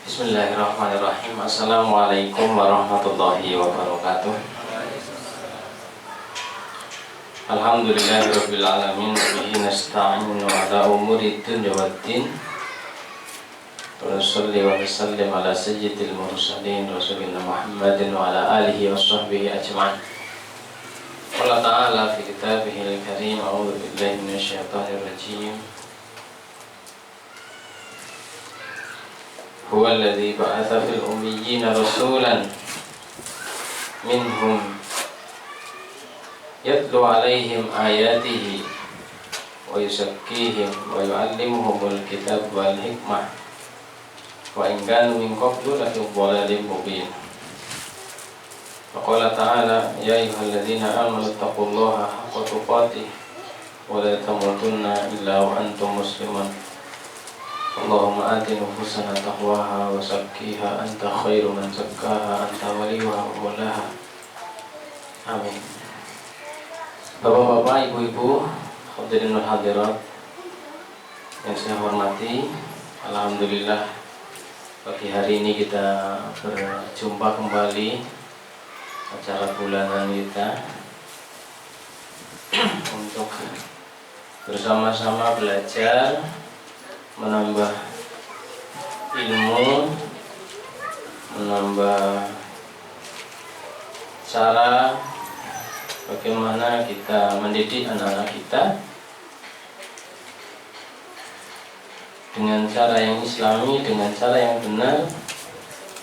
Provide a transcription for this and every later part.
Bismillahirrahmanirrahim. Assalamualaikum warahmatullahi wabarakatuh. Alhamdulillahirabbil alamin wa bihi nasta'inu ala umuri dunya waddin. Wa sholli wa sallim ala sayyidil mursalin rasulina Muhammadin wa ala alihi wa sahbihi ajma'in. Allah Ta'ala fi kitabihil karim, a'udzu billahi minasyaitonir rajim. Huwa alladzi ba'atha fil ummiyina rasulan minhum yatlu 'alaihim ayatihi wa yuzakkihim wa yu'allimuhumul kitab wal hikmah wa in kanu min qablu lafi dhalalin mubin. Wa qala ta'ala ya ayyuhalladzina amanu taqullaha haqqa tuqatih wa la tamutunna illa wa antum muslimun. Allahumma ati nufusana taqwaha wa zakkiha anta khairu man zakkaha anta waliyuha wa mawlaha. Amin. Bapak-bapak, ibu-ibu, hadirin wal hadirat yang saya hormati, alhamdulillah pagi hari ini kita berjumpa kembali acara bulanan kita untuk bersama-sama belajar, menambah ilmu, menambah cara bagaimana kita mendidik anak-anak kita dengan cara yang islami, dengan cara yang benar,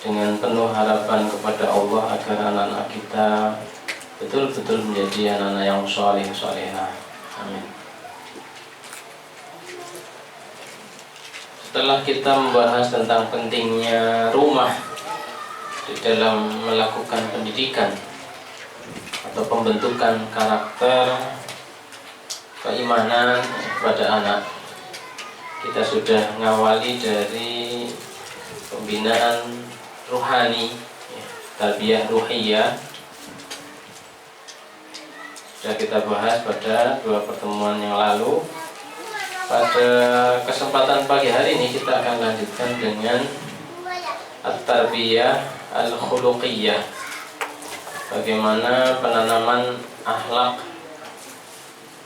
dengan penuh harapan kepada Allah agar anak-anak kita betul-betul menjadi anak-anak yang sholih sholihah. Amin. Setelah kita membahas tentang pentingnya rumah di dalam melakukan pendidikan atau pembentukan karakter keimanan pada anak, kita sudah ngawali dari pembinaan ruhani, tarbiyah ruhiyah. Sudah kita bahas pada 2 pertemuan yang lalu. Pada kesempatan pagi hari ini kita akan lanjutkan dengan at-tarbiyah al-khuluqiyah. Bagaimana penanaman akhlak,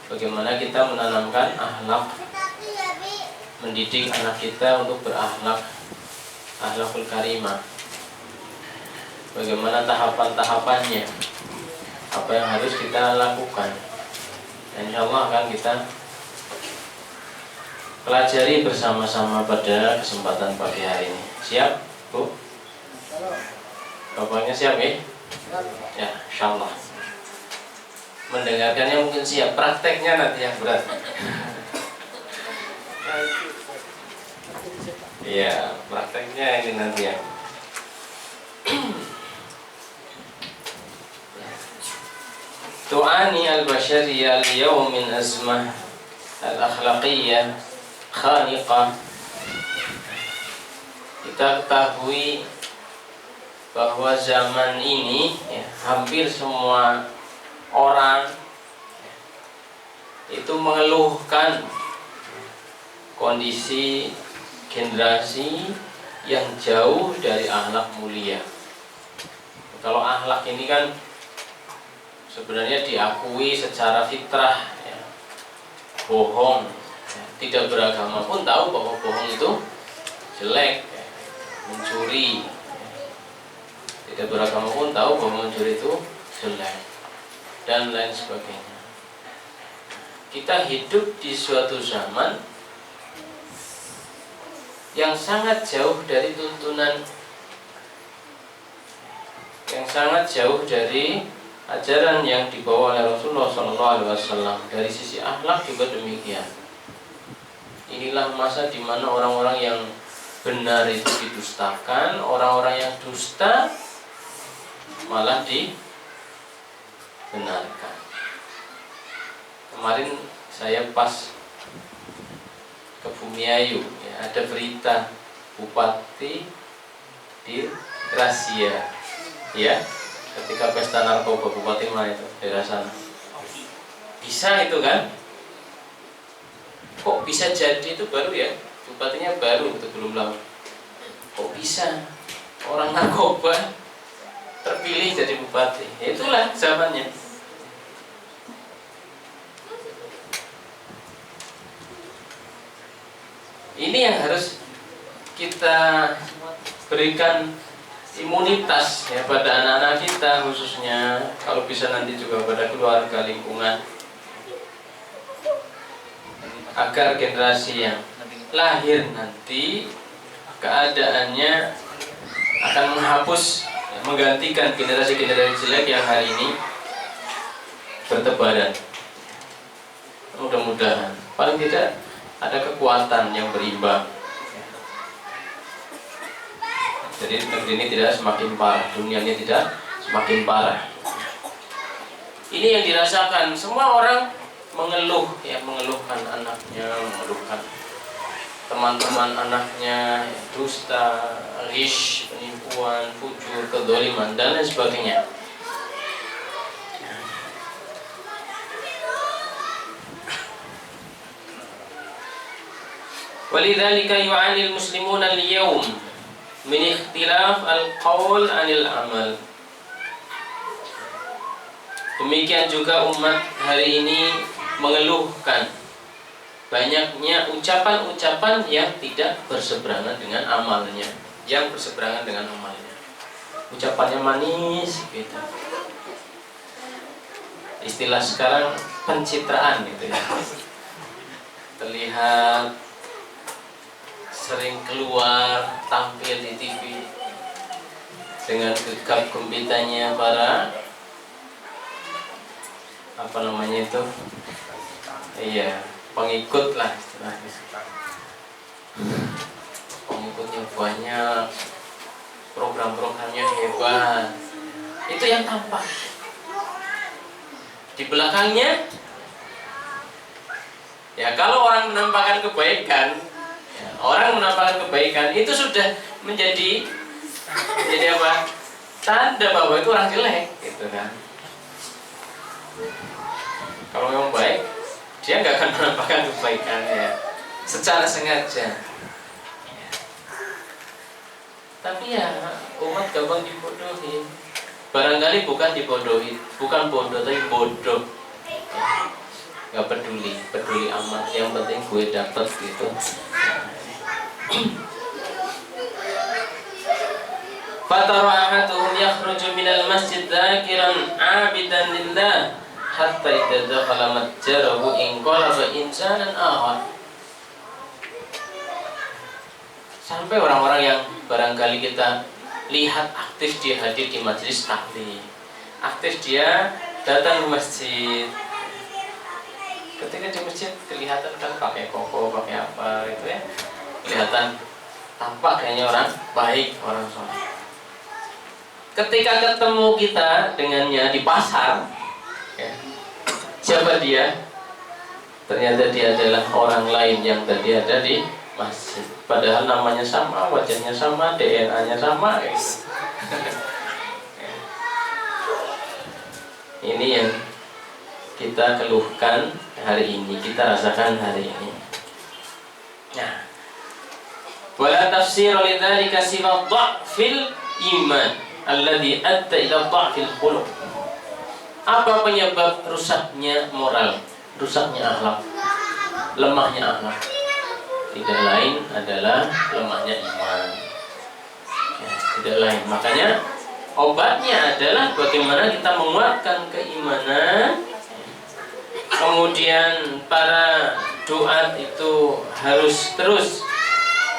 bagaimana kita menanamkan akhlak, mendidik anak kita untuk berakhlak, akhlakul karimah. Bagaimana tahapan-tahapannya, apa yang harus kita lakukan. Dan insyaallah akan kita pelajari bersama-sama pada kesempatan pagi hari ini. Siap, Bu? Bapaknya siap ya? Ya, insyaallah. Mendengarkannya mungkin siap, prakteknya nanti yang berat. Iya, prakteknya ini nanti yang tu'ani al-bashariyah al-yawm min azmah al-akhlaqiyah khaniqah. Kita ketahui bahwa zaman ini hampir semua orang itu mengeluhkan kondisi generasi yang jauh dari akhlak mulia. Kalau akhlak ini kan sebenarnya diakui secara fitrah, bohong, tidak beragama pun tahu bahwa bohong itu jelek, mencuri, tidak beragama pun tahu bahwa mencuri itu jelek, dan lain sebagainya. Kita hidup di suatu zaman yang sangat jauh dari tuntunan, yang sangat jauh dari ajaran yang dibawa oleh Rasulullah SAW. Dari sisi akhlak juga demikian. Inilah masa di mana orang-orang yang benar itu didustakan, orang-orang yang dusta malah dibenarkan. Kemarin saya pas ke Bumiayu, ada berita bupati di razia, ketika pesta narkoba. Bupati mana itu? Daerah sana. Bisa itu kan? Kok bisa jadi itu baru ya? Bupatinya baru, itu belum lama. Kok bisa orang narkoba terpilih jadi bupati. Itulah zamannya. Ini yang harus kita berikan imunitas ya pada anak-anak kita, khususnya kalau bisa nanti juga pada keluarga, lingkungan, agar generasi yang lahir nanti keadaannya akan menghapus, menggantikan generasi-generasi jelek yang hari ini bertebaran. Mudah-mudahan paling tidak ada kekuatan yang berimbang. Jadi negeri ini tidak semakin parah, dunia ini tidak semakin parah. Ini yang dirasakan semua orang, mengeluh, ya mengeluhkan anaknya, mengeluhkan teman-teman anaknya, ya, dusta, ghish, penipuan, fujur, kedoliman dan lain sebagainya. Walidzalika yu'anil muslimuna al-yawm min ikhtilaf al-qaul 'anil amal. Demikian juga umat hari ini mengeluhkan banyaknya ucapan-ucapan yang tidak berseberangan dengan amalnya, yang berseberangan dengan amalnya. Ucapannya manis gitu. Istilah sekarang pencitraan gitu ya. Terlihat sering keluar tampil di TV dengan gegap gempitanya para apa namanya itu, iya, pengikut lah istilahnya. Pengikutnya banyak, program-programnya hebat. Itu yang tampak. Di belakangnya, ya kalau orang menampakkan kebaikan, orang menampakkan kebaikan itu sudah menjadi apa? Tanda bahwa itu orang jelek, gitu kan? Kalau yang baik, dia nggak akan menampakkan kebaikan ya, secara sengaja. Tapi ya umat gampang dibodohi. Barangkali bukan dibodohi, bukan bodoh tapi bodoh. Nggak peduli amat. Yang penting gue dapet gitu. Fatarahatuhum yakhruju minal masjid dzakiran 'abidan lillah hatta idza dakhala matjarahu inqalaba insanan akhar. Sampai orang-orang yang barangkali kita lihat aktif dia hadir di majelis taklim, aktif dia datang ke masjid. Ketika di masjid kelihatan kan pakai koko, pakai apa gitu ya, kelihatan tampak kayaknya orang baik, orang soleh. Ketika ketemu kita dengannya di pasar, ya, siapa dia? Ternyata dia adalah orang lain yang tadi ada di masjid. Padahal namanya sama, wajahnya sama, DNA-nya sama. Gitu. Ini yang kita keluhkan hari ini, kita rasakan hari ini. Nah, wala tafsir lidzalika siwa dha'fil iman alladhi adda ila dha'fil qulub. Apa penyebab rusaknya moral, rusaknya akhlak, lemahnya akhlak? Tidak lain adalah lemahnya iman. Ya, tidak lain. Makanya obatnya adalah bagaimana kita menguatkan keimanan. Kemudian para duat itu harus terus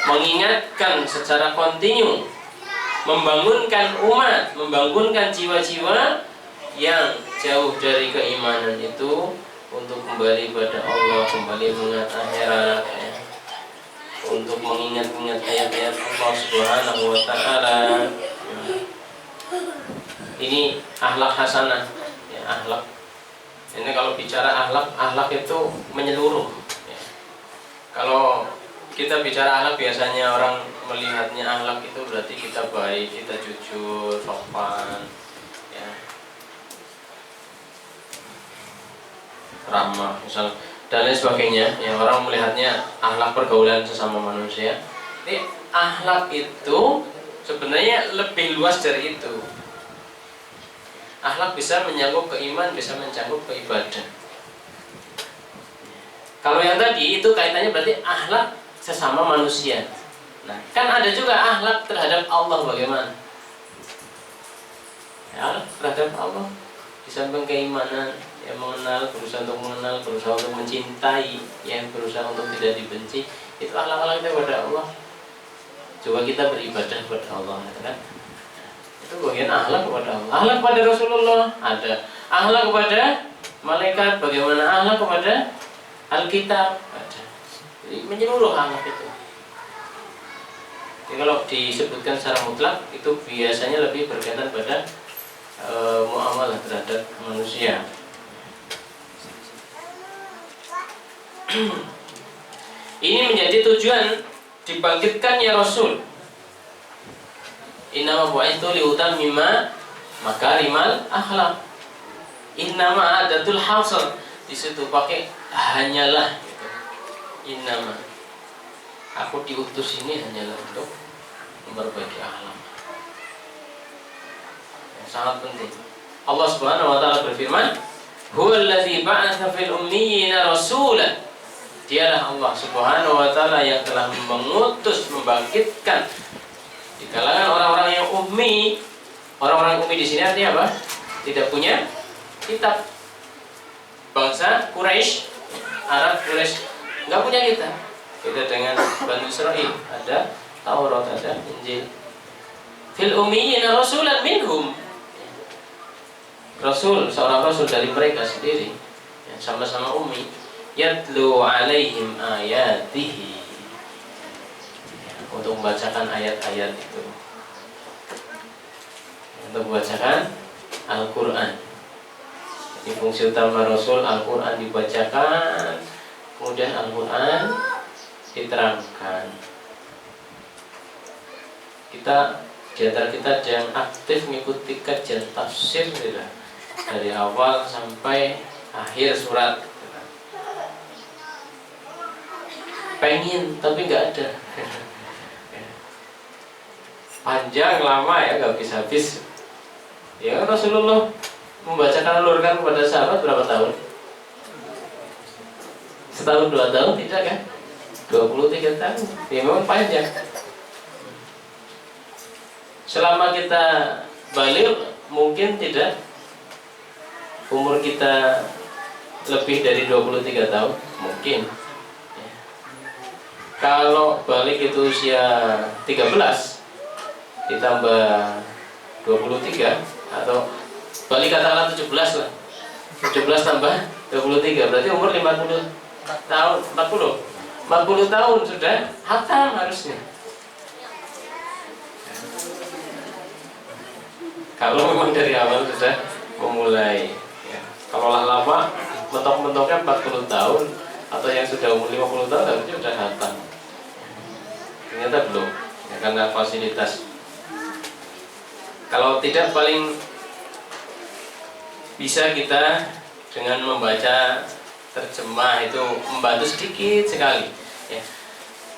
mengingatkan secara kontinu, membangunkan umat, membangunkan jiwa-jiwa yang jauh dari keimanan itu untuk kembali pada Allah, kembali mengingat akhirat, ya, untuk mengingat-ingat ayat-ayat Allah Subhanahu wa Ta'ala. Ini akhlak hasanah, ya, akhlak. Ini kalau bicara akhlak itu menyeluruh. Ya. Kalau kita bicara akhlak, biasanya orang melihatnya akhlak itu berarti kita baik, kita jujur, sopan, ya, ramah, misal dan lain sebagainya. Ya, orang melihatnya akhlak pergaulan sesama manusia. Jadi akhlak itu Sebenarnya lebih luas dari itu. Akhlak bisa menyangkut ke iman, bisa menyangkut ke ibadah. Kalau yang tadi itu kaitannya berarti akhlak sesama manusia. Nah, kan ada juga akhlak terhadap Allah bagaimana? Ya, terhadap Allah di samping keimanan, yang mengenal, berusaha untuk mengenal, berusaha untuk mencintai, yang berusaha untuk tidak dibenci, itu akhlak-akhlak kita kepada Allah. Coba kita beribadah kepada Allah, kan? Itu bagian akhlak kepada Allah. Akhlak kepada Rasulullah ada. Akhlak kepada malaikat, bagaimana akhlak kepada Alkitab ada. Jadi menyeluruh akhlak itu. Jadi kalau disebutkan secara mutlak itu biasanya lebih berkaitan pada muamalah terhadap manusia. Ini menjadi tujuan dibangkitkannya Rasul. Innama bu'itsu liutammima makarimal akhlak. Innama adatul hasr, di situ pakai hanyalah gitu. Innama, aku diutus ini hanyalah untuk memperbaiki akhlak. Yang sangat penting. Allah Subhanahu wa taala berfirman, "Huwallazi ba'atsa fil ummiyina rasulan." Dialah Allah Subhanahu wa taala yang telah mengutus, membangkitkan di kalangan orang-orang yang ummi. Orang-orang ummi di sini artinya apa? Tidak punya kitab. Bangsa Quraisy, Arab Quraisy enggak punya kitab. Beda dengan Bani Israil, ada Taurat, ada Injil. Fil ummiyina rasulan minhum. Rasul, seorang rasul dari mereka sendiri, yang sama-sama ummi. Yatlu alaihim ayatihi, untuk membacakan ayat-ayat itu, untuk membacakan Al-Quran. Ini fungsi utama Rasul, Al-Quran dibacakan, kemudian Al-Quran diterangkan. Kita, di antara kita yang aktif mengikuti kajian tafsir dari awal sampai akhir surat. Pengen tapi nggak ada. Panjang lama ya, nggak habis-habis. Ya Rasulullah membacakan alurkan kepada sahabat berapa tahun? Setahun, 2 tahun, tidak kan? 23 tahun. Ya memang panjang. Selama kita balik mungkin tidak, umur kita lebih dari 23 tahun mungkin. Kalau balik itu usia 13 ditambah 23, atau balik katakanlah 17 lah, 17 tambah 23 berarti umur 50 tahun, 40 tahun sudah hatam harusnya. Kalau memang dari awal sudah memulai ya. Kalau lama mentok-mentoknya 40 tahun, atau yang sudah umur 50 tahun harusnya sudah hatam. Ternyata belum ya, karena fasilitas. Kalau tidak, paling bisa kita dengan membaca terjemah itu membantu sedikit sekali ya.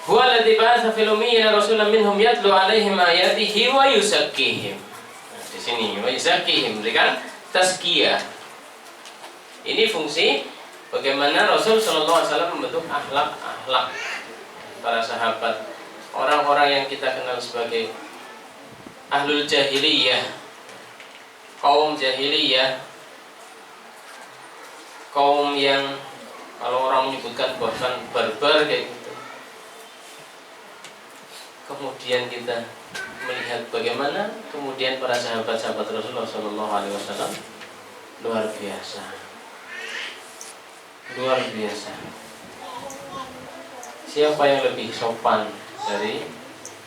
Huwa alladzi ba'atsa fil ummiyina rasulan minhum yatlu 'alaihim ayatihi wa yuzakkihim. Nah, di sini wa yuzakkihim berikan tazkiyah. Ini fungsi bagaimana Rasul sallallahu alaihi wasallam membentuk akhlak para sahabat. Orang-orang yang kita kenal sebagai ahlul jahiliyah, kaum jahiliyah, kaum yang kalau orang menyebutkan bahkan barbar kayak gitu. Kemudian kita melihat bagaimana kemudian para sahabat-sahabat Rasulullah SAW luar biasa, luar biasa. Siapa yang lebih sopan dari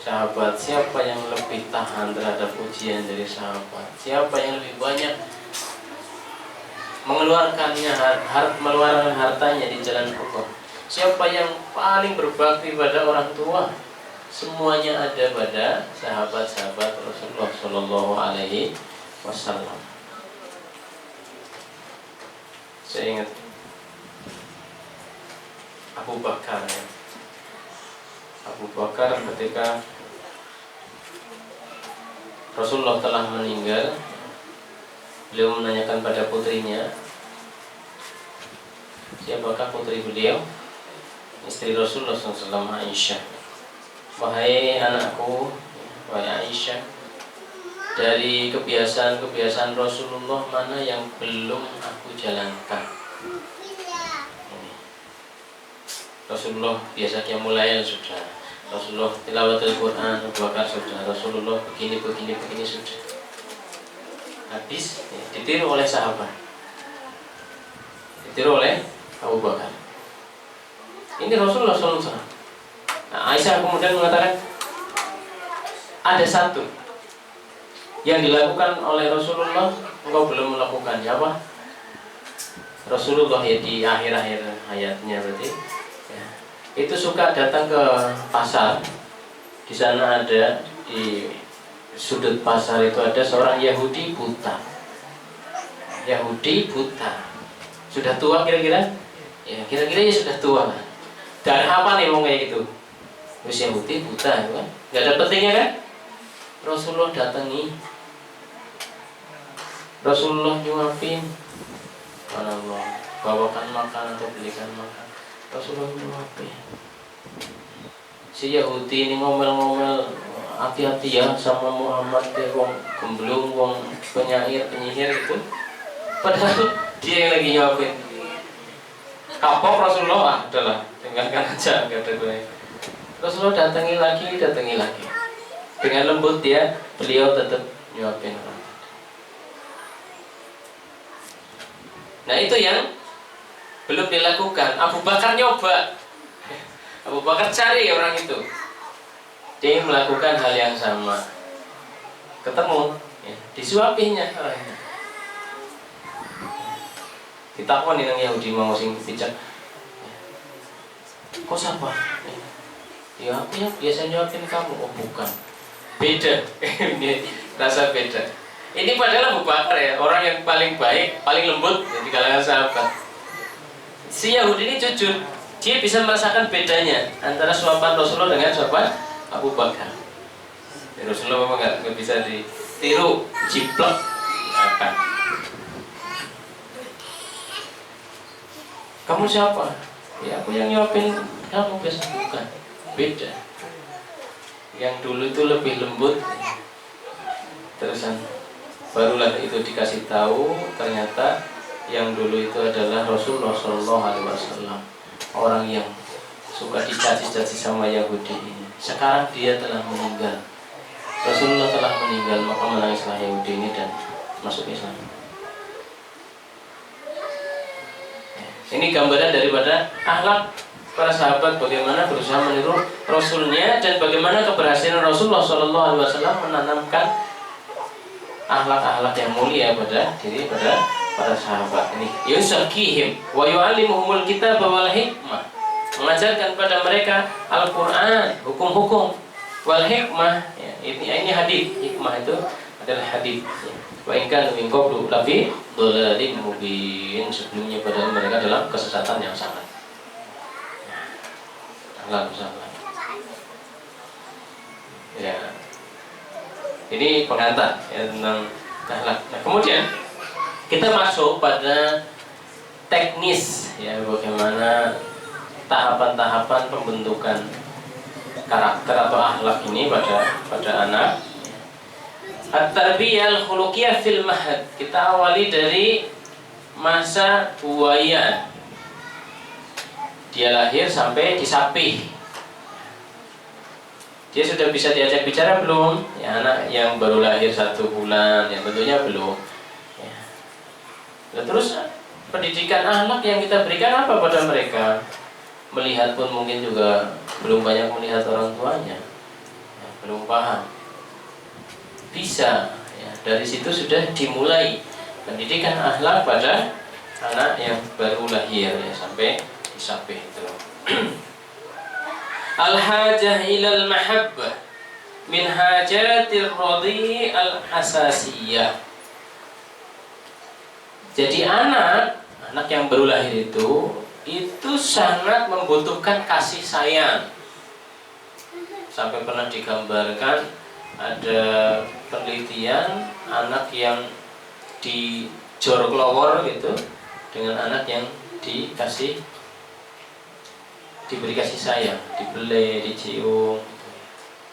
sahabat? Siapa yang lebih tahan terhadap ujian dari sahabat? Siapa yang lebih banyak mengeluarkan hartanya di jalan Allah? Siapa yang paling berbakti pada orang tua? Semuanya ada pada sahabat-sahabat Rasulullah Shallallahu Alaihi Wasallam. Saya ingat Abu Bakar ya. Abu Bakar ketika Rasulullah telah meninggal. Beliau menanyakan pada putrinya, siapakah putri beliau? Istri Rasulullah SAW, Aisyah. Wahai anakku, wahai Aisyah, dari kebiasaan-kebiasaan Rasulullah mana yang belum aku jalankan? Rasulullah biasa qiyamul sudah, Rasulullah tilawatul Quran, Abu Bakar sudah, Rasulullah begini sudah. Habis ditiru oleh sahabat, ditiru oleh Abu Bakar. Ini Rasulullah SAW. Nah, Aisyah kemudian mengatakan, ada satu yang dilakukan oleh Rasulullah engkau belum melakukan. Apa? Rasulullah ya di akhir-akhir hayatnya berarti ya, itu suka datang ke pasar. Di sana ada, di sudut pasar itu ada seorang Yahudi buta. Yahudi buta. Sudah tua kira-kira? Ya, kira-kira ya sudah tua lah. Dan apa nih mau kayak gitu? Wis Yahudi buta kan? Gak ada pentingnya kan? Rasulullah datangi. Rasulullah nyuapin. Allah, bawakan makan atau belikan makan. Rasulullah nyuapin. Si Yahudi ini ngomel-ngomel, hati-hati ya sama Muhammad, dia wong gemblung, wong penyair, penyihir itu. Padahal dia yang lagi nyuapin. Kapok Rasulullah, udahlah, tinggalkan aja, kata gue. Rasulullah datangi lagi. Dengan lembut beliau tetap nyuapin orang. Nah itu yang belum dilakukan. Abu Bakar nyoba. Abu Bakar cari orang itu. Dia melakukan hal yang sama. Ketemu, ya, disuapinya orangnya. Ditakon yang Yahudi mau sing bijak. Kok siapa? Ya aku yang biasa nyuapin kamu. Oh bukan. Beda. Ini rasa beda. Ini padahal Abu Bakar ya, orang yang paling baik, paling lembut di kalangan sahabat. Si Yahudi ini jujur. Dia bisa merasakan bedanya antara suapan Rasulullah dengan suapan Abu Bakar. Ya, Rasulullah memang nggak bisa ditiru, jiplak, akan. Kamu siapa? Ya aku yang nyuapin kamu biasa, bukan. Beda. Yang dulu itu lebih lembut. Terusan barulah itu dikasih tahu ternyata yang dulu itu adalah Rasulullah SAW. Orang yang suka dicaci-caci sama Yahudi ini. Sekarang dia telah meninggal. Rasulullah telah meninggal, maka menangislah Yahudi ini dan masuk Islam. Ini gambaran daripada akhlak para sahabat, bagaimana berusaha meniru Rasulnya dan bagaimana keberhasilan Rasulullah SAW menanamkan akhlak-akhlak yang mulia pada para sahabat ini. Yusakihim wa yu'allimuhumul kitaba wal hikmah, mengajarkan pada mereka Al-Quran, hukum-hukum, wal hikmah ya, ini hadis. Hikmah itu adalah hadis ya. Wa in kanu min qablu lafi dhalalin mubin, sebelumnya pada mereka dalam kesesatan yang sangat. Ya. Ini pengantar ya, tentang akhlak. Nah, kemudian kita masuk pada teknis ya, bagaimana tahapan-tahapan pembentukan karakter atau akhlak ini pada anak. At-tarbiyah al-khuluqiyah fil mahad. Kita awali dari masa buayaan. Dia lahir sampai disapih. Dia sudah bisa diajak bicara belum? Ya, anak yang baru lahir 1 bulan, ya tentunya belum. Ya. Nah, terus pendidikan akhlak yang kita berikan apa pada mereka? Melihat pun mungkin juga belum banyak melihat orang tuanya, ya, belum paham. Bisa, ya, dari situ sudah dimulai pendidikan akhlak pada anak yang baru lahir ya, sampai disapih itu. Al-hajah ilal mahabbah min hajatir radhi al-asasiyah. Jadi anak yang baru lahir itu sangat membutuhkan kasih sayang. Sampai pernah digambarkan ada penelitian anak yang dijor kelowor gitu dengan anak yang diberi kasih sayang, dibelai, dicium,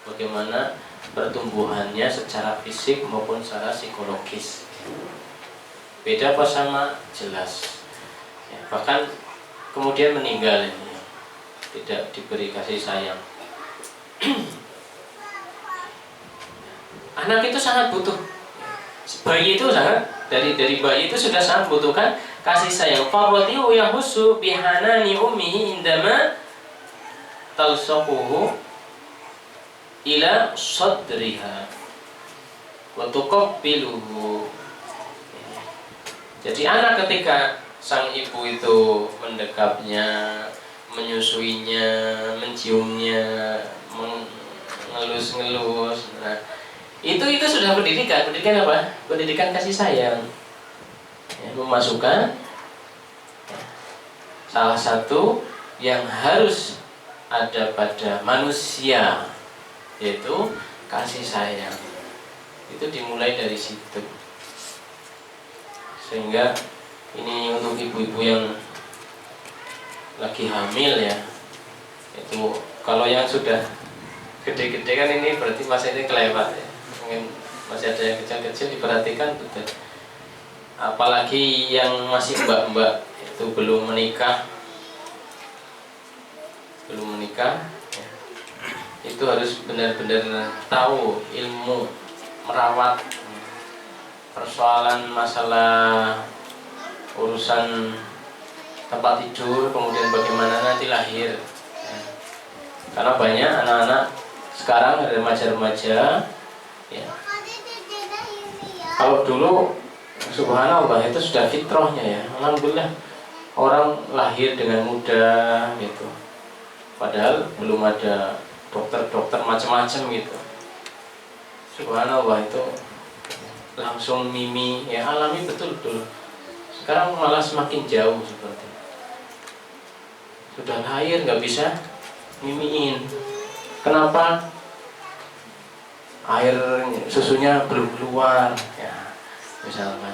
bagaimana pertumbuhannya secara fisik maupun secara psikologis. Beda apa sama? Jelas ya, bahkan kemudian meninggal ini, tidak diberi kasih sayang. Anak itu sangat butuh, bayi itu sangat dari bayi itu sudah sangat membutuhkan kasih sayang. Farwatihu yahussu bihanani ummihi indama talsaquhu ila sadriha wa tuqabbiluhu. Jadi anak ketika sang ibu itu mendekapnya, menyusuinya, menciumnya, mengelus-ngelus, nah, itu sudah pendidikan apa? Pendidikan kasih sayang. Ya, memasukkan ya, salah satu yang harus ada pada manusia, yaitu kasih sayang. Itu dimulai dari situ. Sehingga ini untuk ibu-ibu yang lagi hamil ya, itu kalau yang sudah gede-gede kan ini berarti masih ini kelewat ya. Mungkin masih ada yang kecil-kecil, diperhatikan betul. Apalagi yang masih mbak-mbak itu belum menikah ya, itu harus benar-benar tahu ilmu merawat persoalan masalah urusan tempat tidur, kemudian bagaimana nanti lahir ya. Karena banyak anak-anak sekarang ada remaja-remaja ya. Kalau dulu subhanallah itu sudah fitrahnya ya, alhamdulillah orang lahir dengan mudah gitu, padahal belum ada dokter-dokter macam-macam gitu. Subhanallah itu langsung mimi ya, alami betul-betul. Sekarang malah semakin jauh seperti itu. Sudah lahir nggak bisa mimiin. Kenapa? Air susunya belum keluar ya, misalnya,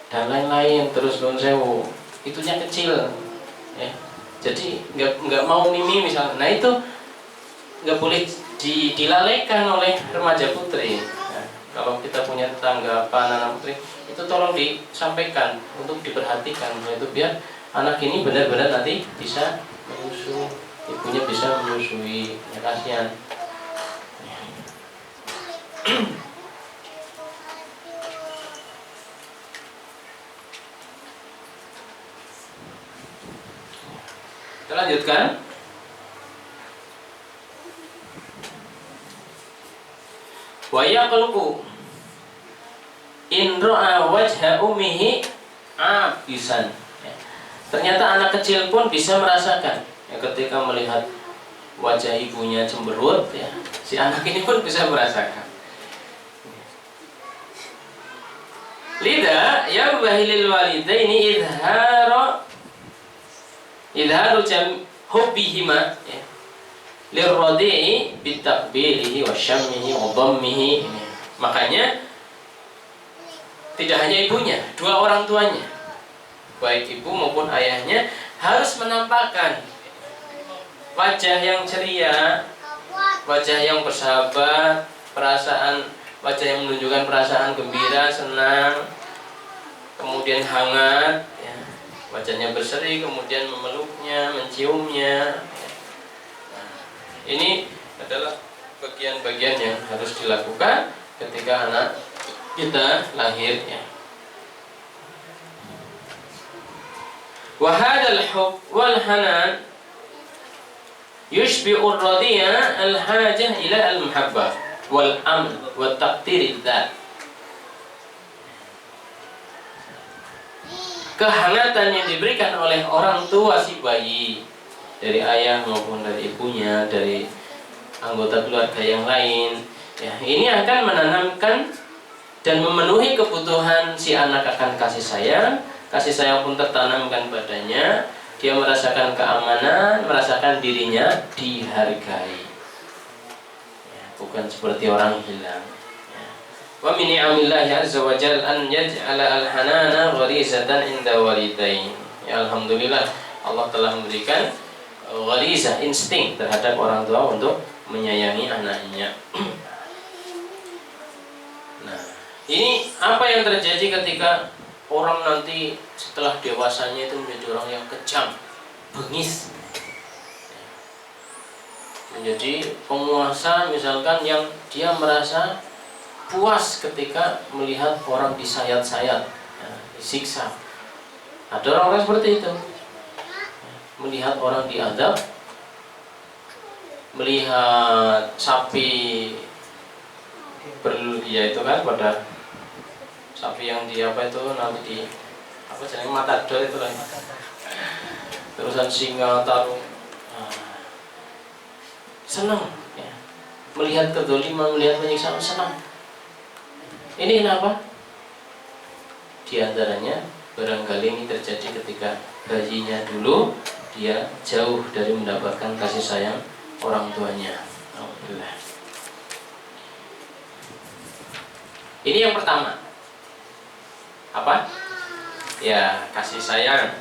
dan lain-lain. Terus non sewu itunya kecil ya, jadi nggak mau mimi misalnya. Nah itu nggak boleh dilalaikan oleh remaja putri. Nah, kalau kita punya tetangga apa anak putri, itu tolong disampaikan untuk diperhatikan, yaitu biar anak ini benar-benar nanti bisa menyusu, ibunya bisa menyusui ya, kasihan. Kita lanjutkan. Wa yaqluqu in ra'a wajha ummihi abisan. Ya. Ternyata anak kecil pun bisa merasakan ya, ketika melihat wajah ibunya cemberut ya, si anak ini pun bisa merasakan. Lida yang bahilil walidaini idharu hubbihima ya, lirradi'i bitakbilihi wa syammihi wa dhammihi. Makanya tidak hanya ibunya, dua orang tuanya, baik ibu maupun ayahnya, harus menampakkan wajah yang ceria, wajah yang bersahabat, wajah yang menunjukkan perasaan gembira, senang, kemudian hangat ya. Wajahnya berseri, kemudian memeluknya, menciumnya. Nah, ini adalah bagian-bagian yang harus dilakukan ketika anak kita lahir ya. Wa hadzal hubb wal hanan yushbi'ur radiya al-hajah ila al-muhabbah wal amn wa taqdir dzat. Kehangatan yang diberikan oleh orang tua si bayi, dari ayah maupun dari ibunya, dari anggota keluarga yang lain ya, ini akan menanamkan dan memenuhi kebutuhan si anak akan kasih sayang pun tertanamkan padanya. Dia merasakan keamanan, merasakan dirinya dihargai ya. bukan seperti orang hilang. Wa min ni'amillahi azza wa jalla an yaj'ala al-hanana gharizatan inda walidain. Ya, alhamdulillah Allah telah memberikan gharizah, insting terhadap orang tua untuk menyayangi anaknya. Nah, ini apa yang terjadi ketika orang nanti setelah dewasanya itu menjadi orang yang kejam, bengis, menjadi penguasa misalkan, yang dia merasa puas ketika melihat orang disayat-sayat, ya, disiksa. Ada orang-orang seperti itu, melihat orang diadab, melihat sapi ya itu kan, pada sapi yang di apa itu nanti di apa jenenge matador itu lah, terusan singa taruh, senang ya. Melihat kedzaliman, melihat penyiksaan, senang. Ini kenapa? Di antaranya barangkali ini terjadi ketika bayinya dulu dia jauh dari mendapatkan kasih sayang orang tuanya. Alhamdulillah. Ini yang pertama. Apa? Ya, kasih sayang.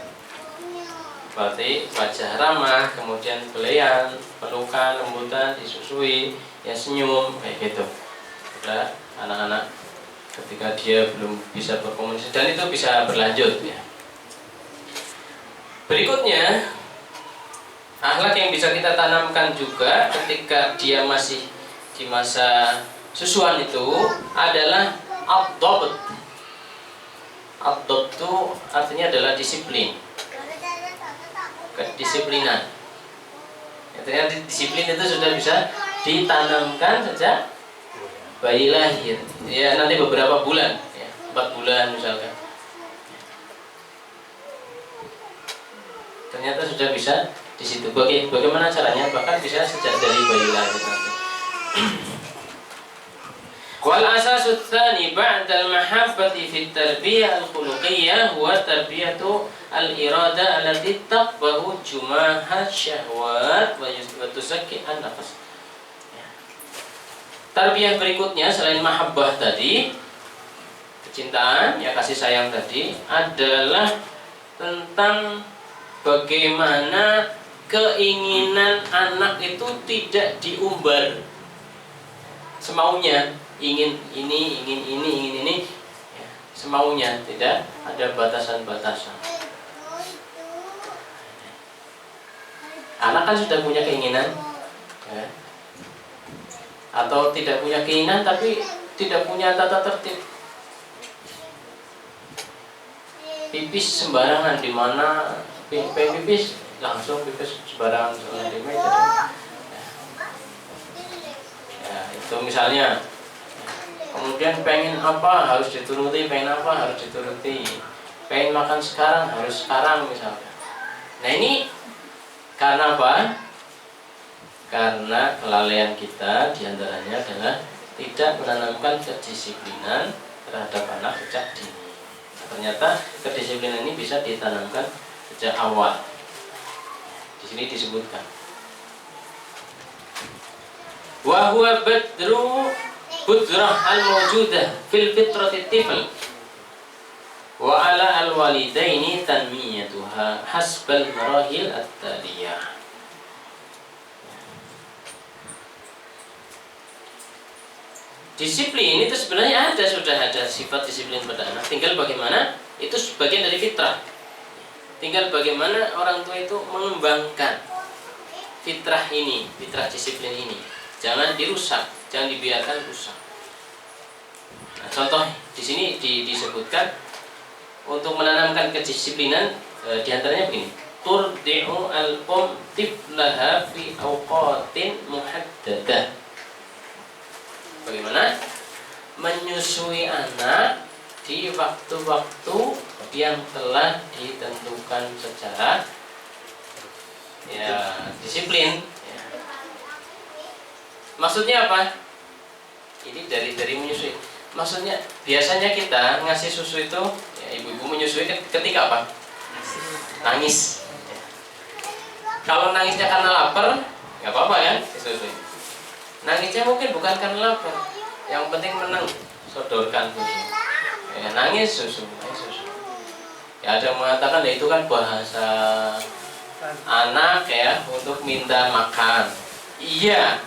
Berarti wajah ramah, kemudian belian, pelukan, lembutan, disusui, ya senyum, kayak gitu. Udah anak-anak ketika dia belum bisa berkomunikasi, dan itu bisa berlanjut ya. Berikutnya, akhlak yang bisa kita tanamkan juga ketika dia masih di masa susuan itu adalah ad-dhabt. Ad-dhabt itu artinya adalah disiplin, kedisiplinan. Artinya disiplin itu sudah bisa ditanamkan sejak bayi lahir, ya nanti beberapa bulan, ya, 4 bulan misalkan. Ternyata sudah bisa di situ. Bagaimana caranya? Bahkan bisa sejak dari bayi lahir nanti. Wal asasu tsani ba'da al-mahabbati fi at-tarbiyah al-khuluqiyyah huwa tarbiyatu al-irada allati taqbahu jumaha syahwat wa tusakki an-nafs. Tarbiyah berikutnya selain mahabbah tadi, kecintaan, ya kasih sayang tadi, adalah tentang bagaimana keinginan anak itu tidak diumbar semaunya, ingin ini, ya, semaunya, tidak ada batasan-batasan. Anak kan sudah punya keinginan, ya, atau tidak punya keinginan tapi tidak punya tata tertib. Pipis sembarangan, di mana pengen pipis langsung pipis sembarangan di meja. Ya, itu misalnya. Kemudian pengen apa harus dituruti, pengen apa harus dituruti. Pengen makan sekarang harus sekarang misalnya. Nah ini karena apa? Karena kelalaian kita diantaranya adalah tidak menanamkan kedisiplinan terhadap anak sejak dini. Nah, ternyata kedisiplinan ini bisa ditanamkan sejak awal. Di sini disebutkan. Wa huwa badru budrah al-mawjudah fil fitrati tifl wa ala al-walidaini tanmiyatuha hasbal marahil at-taliyah. Disiplin itu sebenarnya sudah ada sifat disiplin pada anak. Tinggal bagaimana, itu sebagian dari fitrah. Tinggal bagaimana orang tua itu mengembangkan fitrah ini, fitrah disiplin ini. Jangan dirusak, jangan dibiarkan rusak. Nah, contoh di sini disebutkan untuk menanamkan kedisiplinan, diantaranya begini. Turdi'u al-um tiflaha fi awqatin muhaddadah. Bagaimana? Menyusui anak di waktu-waktu yang telah ditentukan secara disiplin. Ya. Maksudnya apa? Ini dari menyusui. Maksudnya biasanya kita ngasih susu itu, ya, ibu-ibu menyusui ketika apa? Nangis. Ya. Kalau nangisnya karena lapar, nggak apa-apa kan disusui. Nangisnya mungkin bukan karena lapar, yang penting menang, sodorkan susu. Ya, nangis susu. Ya ada yang mengatakan ya itu kan bahasa anak ya untuk minta makan. Iya,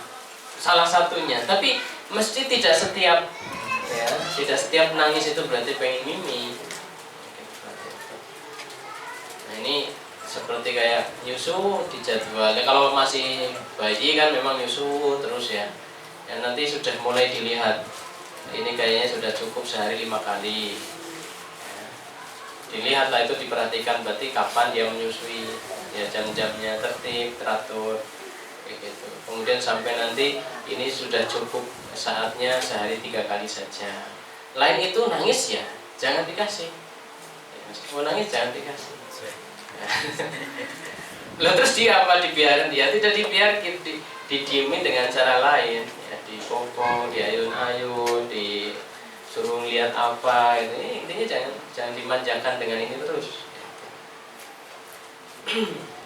salah satunya. Tapi mesti tidak setiap ya, tidak setiap nangis itu berarti pengen mimi. Nah ini seperti kayak nyusu dijadwal. Kalau masih bayi kan memang nyusu terus ya. Ya nanti sudah mulai dilihat. Ini kayaknya sudah cukup sehari 5 kali. Ya, dilihatlah itu diperhatikan berarti kapan dia menyusui. Ya jam-jamnya tertib, teratur. Kayak gitu. Kemudian sampai nanti ini sudah cukup saatnya sehari 3 kali saja. Lain itu nangis ya jangan dikasih. Ya, meskipun nangis jangan dikasih. Loh terus dia apa dibiarin? Dia tidak dibiarkan, didiemin dengan cara lain ya, dipopong, diayun-ayun, disuruh lihat apa gitu. Intinya jangan dimanjakan dengan ini terus.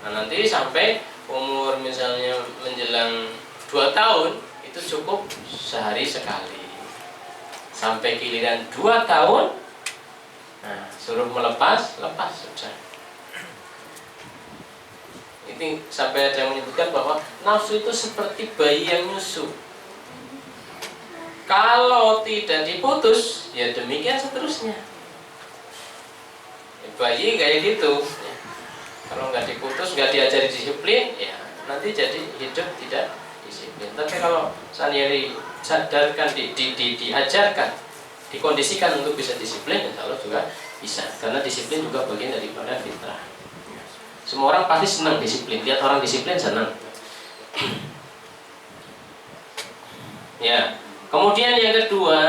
Nah nanti sampai umur misalnya menjelang 2 tahun itu cukup sehari sekali. Sampai giliran 2 tahun, nah suruh lepas sudah. Ini sampai ada yang menyebutkan bahwa nafsu itu seperti bayi yang nyusu. Kalau tidak diputus, ya demikian seterusnya. Ya, bayi kayak gitu. Ya. Kalau nggak diputus, nggak diajari disiplin, ya nanti jadi hidup tidak disiplin. Tapi kalau sendiri sadarkan, diajarkan, dikondisikan untuk bisa disiplin, insya Allah juga bisa. Karena disiplin juga bagian daripada fitrah. Semua orang pasti senang disiplin. Lihat orang disiplin senang. Ya. Kemudian yang kedua,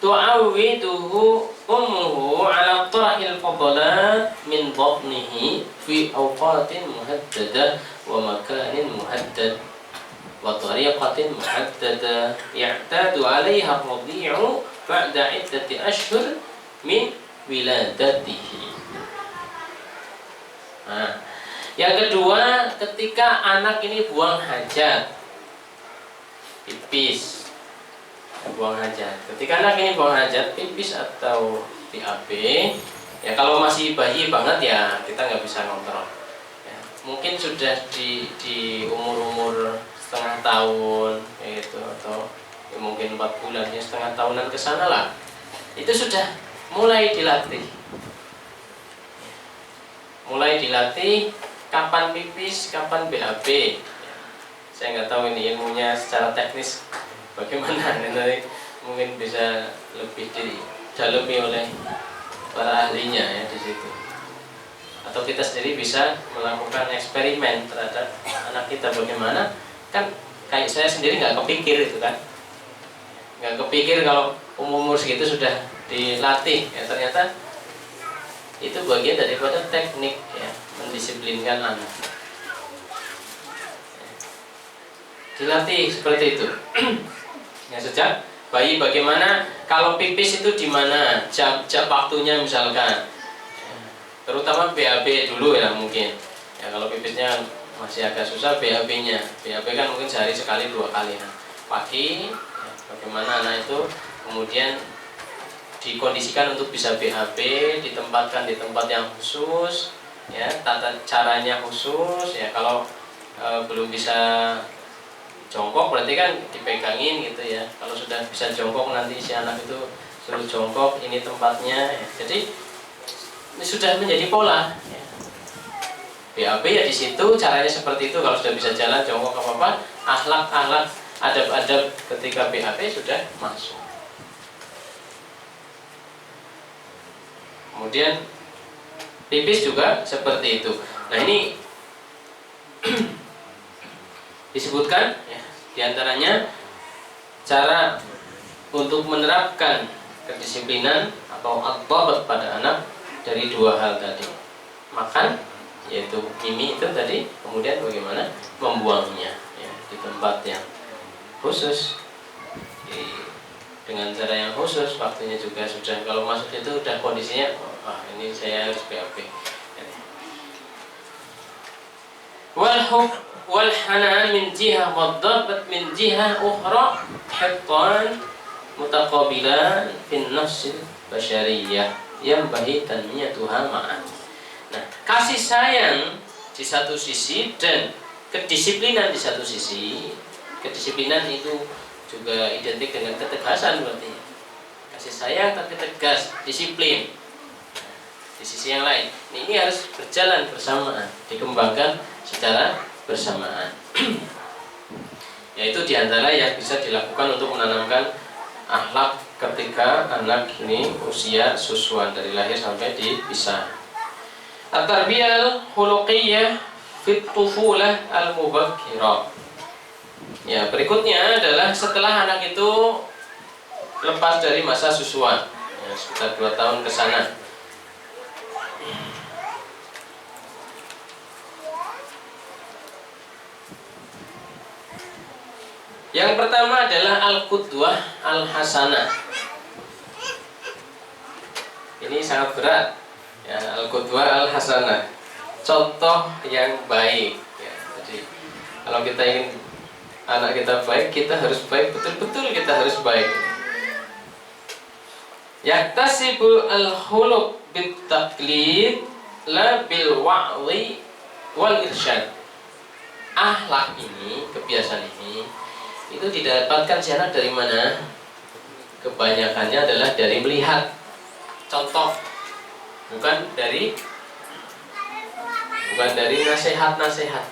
tu'awwiduhu ummuhu ala tarahil fadalat min batnihi fi awqatin muhaddadah wa makanin muhaddad wa tariqatin muhaddadah ya'tadu 'alaiha ar-radi'u ba'da 'iddati ashhur min wiladatihi. Nah, yang kedua, ketika anak ini buang hajat, pipis, buang hajat. Ketika anak ini buang hajat, pipis atau BAB, ya kalau masih bayi banget ya kita nggak bisa kontrol. Ya, mungkin sudah di umur setengah tahun, gitu, atau ya mungkin 4 bulan, ya setengah tahunan ke sana lah. Itu sudah mulai dilatih. Mulai dilatih kapan pipis, kapan BAB. Saya nggak tahu ini ilmunya secara teknis bagaimana, nanti mungkin bisa lebih didalami oleh para ahlinya ya di situ. Atau kita sendiri bisa melakukan eksperimen terhadap anak kita bagaimana. Kan kayak saya sendiri nggak kepikir itu kan, nggak kepikir kalau umur segitu sudah dilatih. Ya ternyata itu bagian daripada teknik ya, mendisiplinkan anak. Dilatih seperti itu. Ya sejak bayi bagaimana kalau pipis itu di mana jam waktunya misalkan. Ya, terutama BAB dulu ya mungkin. Ya kalau pipisnya masih agak susah BAB-nya. BAB kan mungkin sehari sekali 2 kali. Nah, pagi ya, bagaimana anak itu kemudian dikondisikan untuk bisa BAB, ditempatkan di tempat yang khusus, ya tata caranya khusus, ya kalau belum bisa jongkok berarti kan dipegangin gitu ya. Kalau sudah bisa jongkok nanti si anak itu suruh jongkok, ini tempatnya. Ya. Jadi ini sudah menjadi pola. Ya. BAB ya di situ caranya seperti itu. Kalau sudah bisa jalan jongkok apa-apa, akhlak adab-adab ketika BAB sudah masuk. Kemudian pipis juga seperti itu. Nah ini disebutkan ya, diantaranya cara untuk menerapkan kedisiplinan atau ad-dhabt pada anak dari 2 hal tadi. Makan, yaitu mimi itu tadi, kemudian bagaimana membuangnya ya, di tempat yang khusus, dengan cara yang khusus, waktunya juga sudah, kalau masuk itu udah kondisinya, wah ini saya harus BAB. wal hanan min jihah waddabat min jihah ukhra hittan mutaqabilan fin nafsil basyariyah yanbaghi tanmiyatuha ma'an. Nah, kasih sayang di satu sisi dan kedisiplinan di satu sisi. Kedisiplinan itu juga identik dengan ketegasan berarti. Kasih sayang tapi tegas, disiplin. Di sisi yang lain, ini harus berjalan bersamaan, dikembangkan secara bersamaan. Yaitu diantara yang bisa dilakukan untuk menanamkan akhlak ketika anak ini usia susuan dari lahir sampai dipisah. At-tarbiyah khuluqiyyah fit tufulah al-mubakkirah. Ya, berikutnya adalah setelah anak itu lepas dari masa susuan, ya, sekitar 2 tahun ke sana. Yang pertama adalah al-qudwah al-hasanah. Ini sangat berat, ya, al-qudwah al-hasanah, contoh yang baik, ya. Jadi kalau kita ingin anak kita baik, kita harus baik, betul-betul kita harus baik. Yaktasibu al-khuluq bit-taqlid la bil wa'dhi wal irsyad. Akhlak ini, kebiasaan ini itu didapatkan si anak dari mana? Kebanyakannya adalah dari melihat contoh, bukan dari nasihat-nasihat,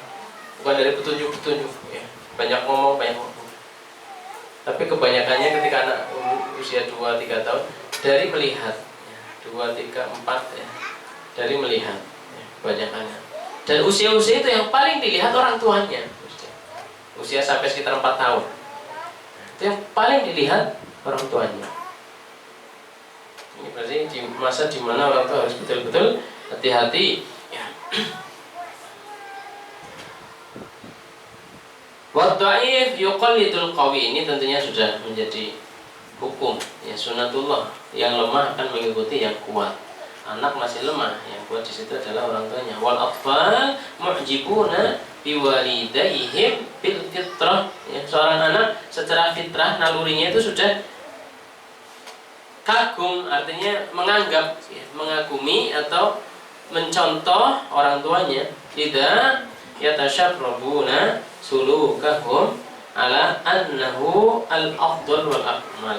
bukan dari petunjuk-petunjuk, ya. Banyak ngomong, tapi kebanyakannya ketika anak usia 2-3 tahun dari melihat, ya. 2-3-4, ya. Dari melihat, ya. Kebanyakannya. Dan usia-usia itu yang paling dilihat orang tuanya. Usia sampai sekitar 4 tahun, itu yang paling dilihat orang tuanya. Ini berarti di masa dimana orang tua harus betul-betul hati-hati, ya. Wadha'if yuqallidul qawi, ini tentunya sudah menjadi hukum, ya, sunatullah. Yang lemah akan mengikuti yang kuat. Anak masih lemah, yang kuat di situ adalah orang tuanya. Wal atfal mu'jibuna biwalidaihim bil fitrah, ya, seorang anak secara fitrah nalurinya itu sudah kagum, artinya menganggap, ya, mengagumi atau mencontoh orang tuanya. Tidak yatasharrabuna sulukahum ala annahu al-afdal wal akmal.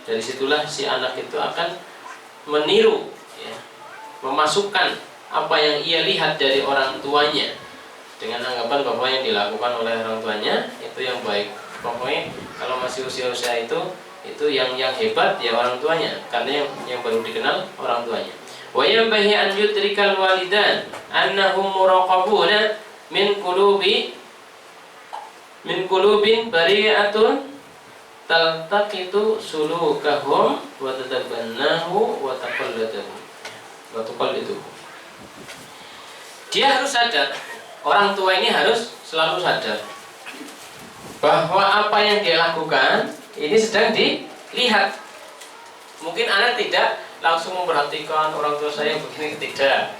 Dari situlah si anak itu akan meniru, ya, memasukkan apa yang ia lihat dari orang tuanya dengan anggapan bahwa yang dilakukan oleh orang tuanya itu yang baik. Pokoknya kalau masih usia-usia itu yang hebat ya orang tuanya, karena yang baru dikenal orang tuanya. Wa yanbaghi an yudrikal walidan annahum muraqabuna min qulubin bari'atun taltaqitu sulukahum wa tatabannahu wa taqalladahu. Dia harus sadar, orang tua ini harus selalu sadar bahwa apa yang dia lakukan ini sedang dilihat. Mungkin anak tidak langsung memperhatikan orang tua saya begini, tidak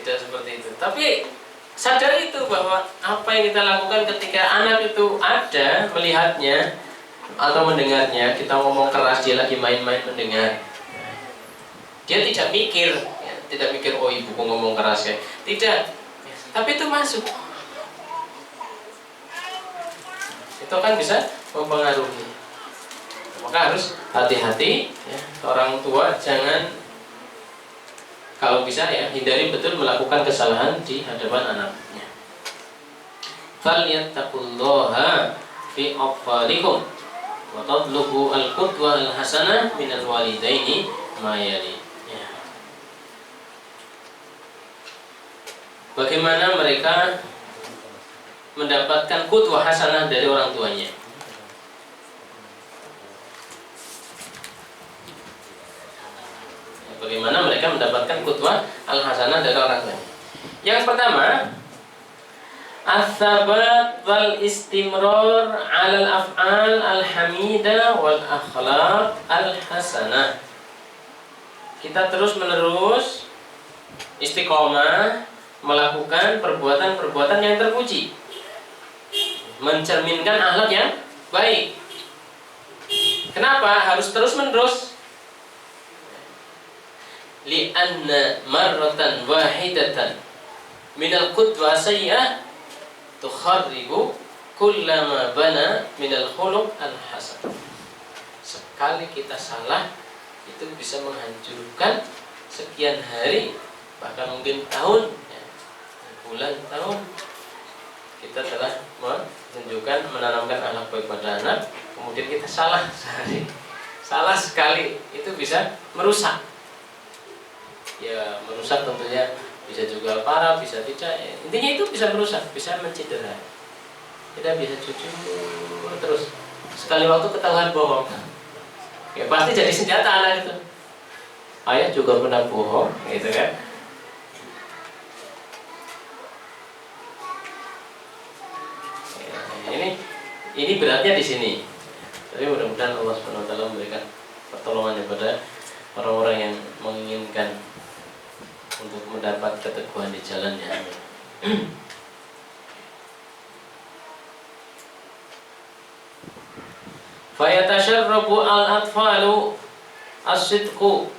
seperti itu, tapi sadar itu bahwa apa yang kita lakukan ketika anak itu ada melihatnya atau mendengarnya, kita ngomong keras dia lagi main-main mendengar, dia tidak mikir, ya, tidak mikir oh ibuku ngomong keras ya, tidak, tapi itu masuk, itu kan bisa mempengaruhi. Maka harus hati-hati, ya, orang tua jangan, kalau bisa ya hindari betul melakukan kesalahan di hadapan anaknya. Falyattaqullaha fi atfalikum wa tadlubu al-qudwa al-hasanah minal walidaini ma yali. Ya. Bagaimana mereka mendapatkan qudwah hasanah dari orang tuanya? Bagaimana mereka mendapatkan qudwah al-hasanah dari orang tuanya? Yang pertama, as-sabat wal istimrar 'alal af'al al-hamidah wal akhlaq al-hasanah. Kita terus-menerus istiqomah melakukan perbuatan-perbuatan yang terpuji, mencerminkan akhlak yang baik. Kenapa harus terus-menerus? Li'anna marratan wahidatan minal qudwa sayyi'ah tukharribu kullama bana minal khuluq al-hasan. Sekali kita salah itu bisa menghancurkan sekian hari, bahkan mungkin tahun, ya, bulan, tahun. Kita telah menunjukkan, menanamkan akhlak baik pada anak, kemudian kita salah sehari, salah sekali, itu bisa merusak. Ya, merusak tentunya bisa juga parah, bisa tidak. Ya, intinya itu bisa merusak, bisa mencederai. Kita bisa jujur terus. Sekali waktu ketahuan bohong, ya pasti jadi senjata anak itu. Ayah juga pernah bohong, gitu kan? Ya, ini beratnya di sini. Tapi mudah-mudahan Allah SWT memberikan pertolongannya pada orang-orang yang menginginkan untuk mendapat keteguhan di jalannya. Fayatasharrabu al-atfalu as-sidqu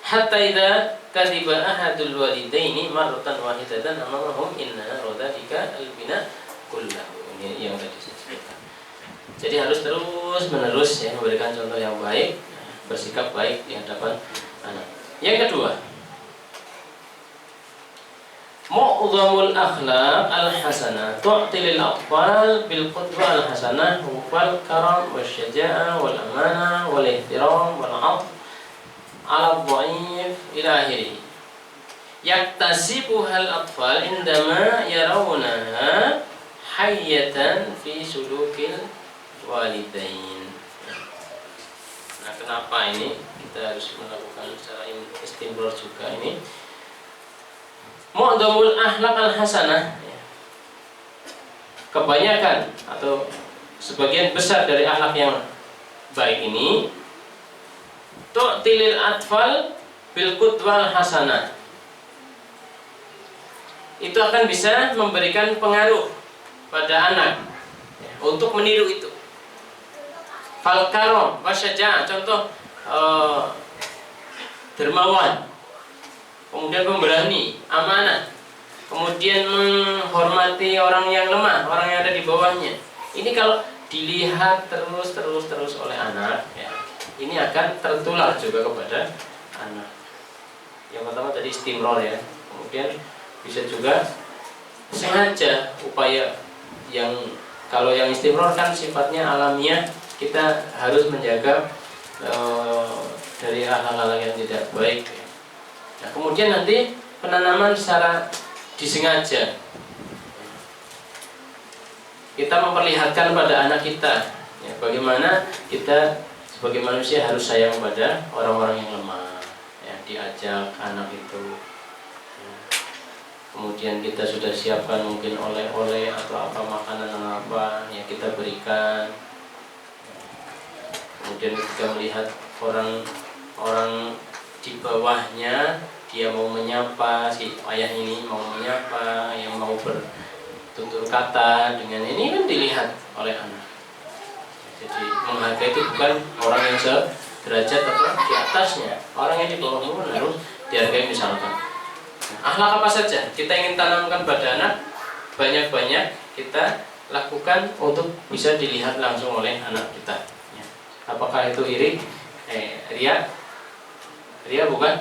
hatta idza kadhiba ahadul walidaini marratan wahidatan amamahum inna radalika al-bina kullahu. Ini yang tadi saya sebutkan. Jadi harus terus menerus ya memberikan contoh yang baik, bersikap baik di hadapan anak. Yang kedua, mu'dhamul akhlaq al-hasanah tu'tilil atfal bil qudwa al-hasanah wal karam wasyaja'ah wal amanah wal ihtiram wal 'ath 'ala dhaif ila akhirih. Yaktasibuhal atfal indama yarawnaha hayyatan fi sulukil walidain. Nah, kenapa ini kita harus melakukan secara istimror juga ini? Mu'dhamul akhlaq al-hasanah, kebanyakan atau sebagian besar dari akhlak yang baik ini tu'tilil atfal bil qudwal hasanah, itu akan bisa memberikan pengaruh pada anak untuk meniru itu. Fal karam wasyaja'ah, contoh dermawan, kemudian pemberani, amanah, kemudian menghormati orang yang lemah, orang yang ada di bawahnya. Ini kalau dilihat terus oleh anak, ya, ini akan tertular juga kepada anak. Yang pertama tadi istimror ya, kemudian bisa juga sengaja upaya yang, kalau yang istimror kan sifatnya alamiah, kita harus menjaga dari hal-hal yang tidak baik. Nah, kemudian nanti penanaman secara disengaja, kita memperlihatkan pada anak kita ya, bagaimana kita sebagai manusia harus sayang pada orang-orang yang lemah ya, diajak anak itu ya. Kemudian kita sudah siapkan mungkin oleh-oleh atau apa, makanan apa ya, kita berikan. Kemudian kita melihat orang di bawahnya, dia mau menyapa, si ayah ini mau menyapa, yang mau bertutur kata dengan ini kan dilihat oleh anak. Jadi menghargai itu bukan orang yang sederajat atau di atasnya, orang yang di bawahmu harus dihargai. Misalkan akhlak apa saja kita ingin tanamkan pada anak, banyak-banyak kita lakukan untuk bisa dilihat langsung oleh anak kita. Apakah itu iri? Ria? Ria bukan?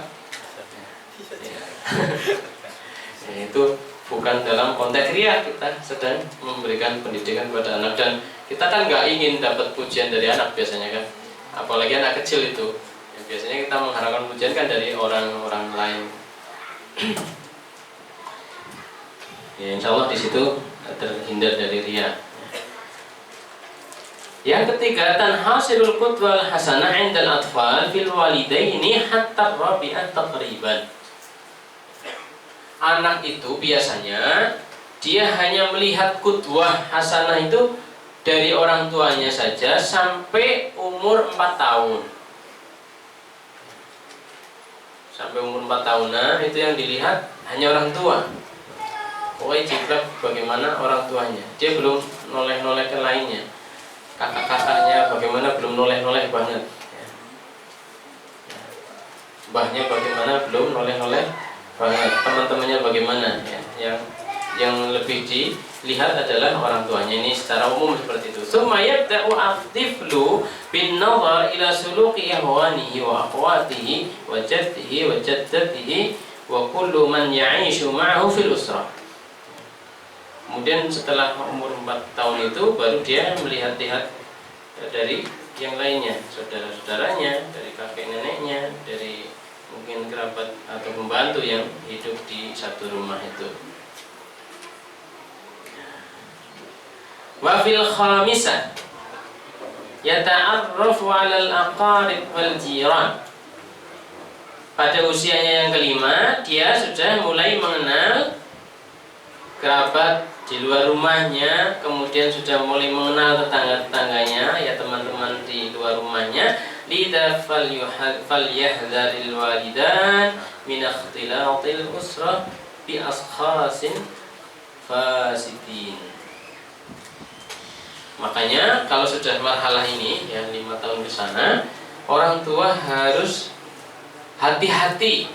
Itu bukan dalam konteks ria, kita sedang memberikan pendidikan kepada anak. Dan kita kan nggak ingin dapat pujian dari anak biasanya kan, apalagi anak kecil itu ya, biasanya kita mengharapkan pujian kan dari orang-orang lain. Ya, insya Allah di situ terhindar dari ria. Yang ketiga, tanhasilul qudwal hasanah 'indal atfal fil walidaini hatta rabi'at taqriban. Anak itu biasanya dia hanya melihat qudwah hasanah itu dari orang tuanya saja sampai umur 4 tahun. sampai umur 4 tahunan itu yang dilihat hanya orang tua. Pokoknya jiplak bagaimana orang tuanya, dia belum noleh-noleh ke lainnya. Kakak-kakaknya bagaimana, belum noleh-noleh banget ya. Mbahnya bagaimana, belum noleh-noleh banget. Teman-temannya bagaimana ya. Yang lebih dilihat adalah orang tuanya. Ini secara umum seperti itu. Tsumma yabda'u at-tiflu bin nazar ila suluki ihwanihi wa akhwatihi wa jaddihi wa jaddatihi wa kullu man ya'ishu ma'ahu fil usrah. Kemudian setelah umur 4 tahun itu baru dia melihat-lihat dari yang lainnya, saudara-saudaranya, dari kakek neneknya, dari mungkin kerabat atau pembantu yang hidup di satu rumah itu. Wa fil khamisah yata'arrafu 'alal aqarib wal jiran. Pada usianya yang kelima, dia sudah mulai mengenal kerabat di luar rumahnya, kemudian sudah mulai mengenal tetangga-tetangganya, ya teman-teman di luar rumahnya. Lidha falyahdharil walidan min ikhtilatil usrah bi ashkhasin fasidin. Makanya kalau sudah marhalah ini ya 5 tahun ke sana, orang tua harus hati-hati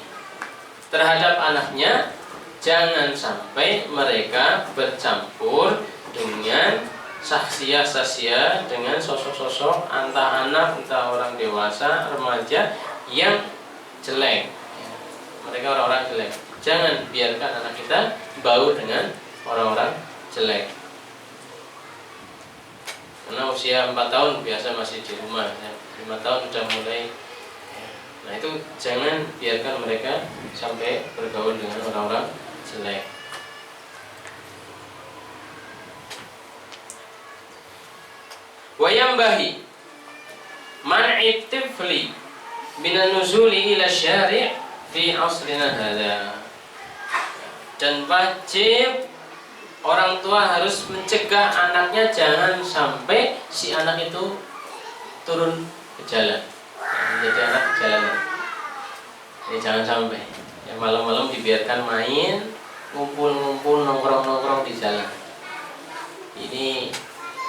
terhadap anaknya. Jangan sampai mereka bercampur dengan sahsia-sahsia, dengan sosok-sosok entah anak, entah orang dewasa, remaja yang jelek. Mereka orang-orang jelek. Jangan biarkan anak kita bau dengan orang-orang jelek. Karena usia 4 tahun biasa masih di rumah ya. 5 tahun sudah mulai. Nah itu jangan biarkan mereka sampai bergaul dengan orang-orang jelek. Wayambahi man'i tifli minan nuzuli ila syari' fi asrina hadha. Dan wajib orang tua harus mencegah anaknya jangan sampai si anak itu turun ke jalan, menjadi anak jalanan. Ini jangan sampai ya, malam-malam dibiarkan main, ngumpul-ngumpul, nongkrong-nongkrong di jalan. Ini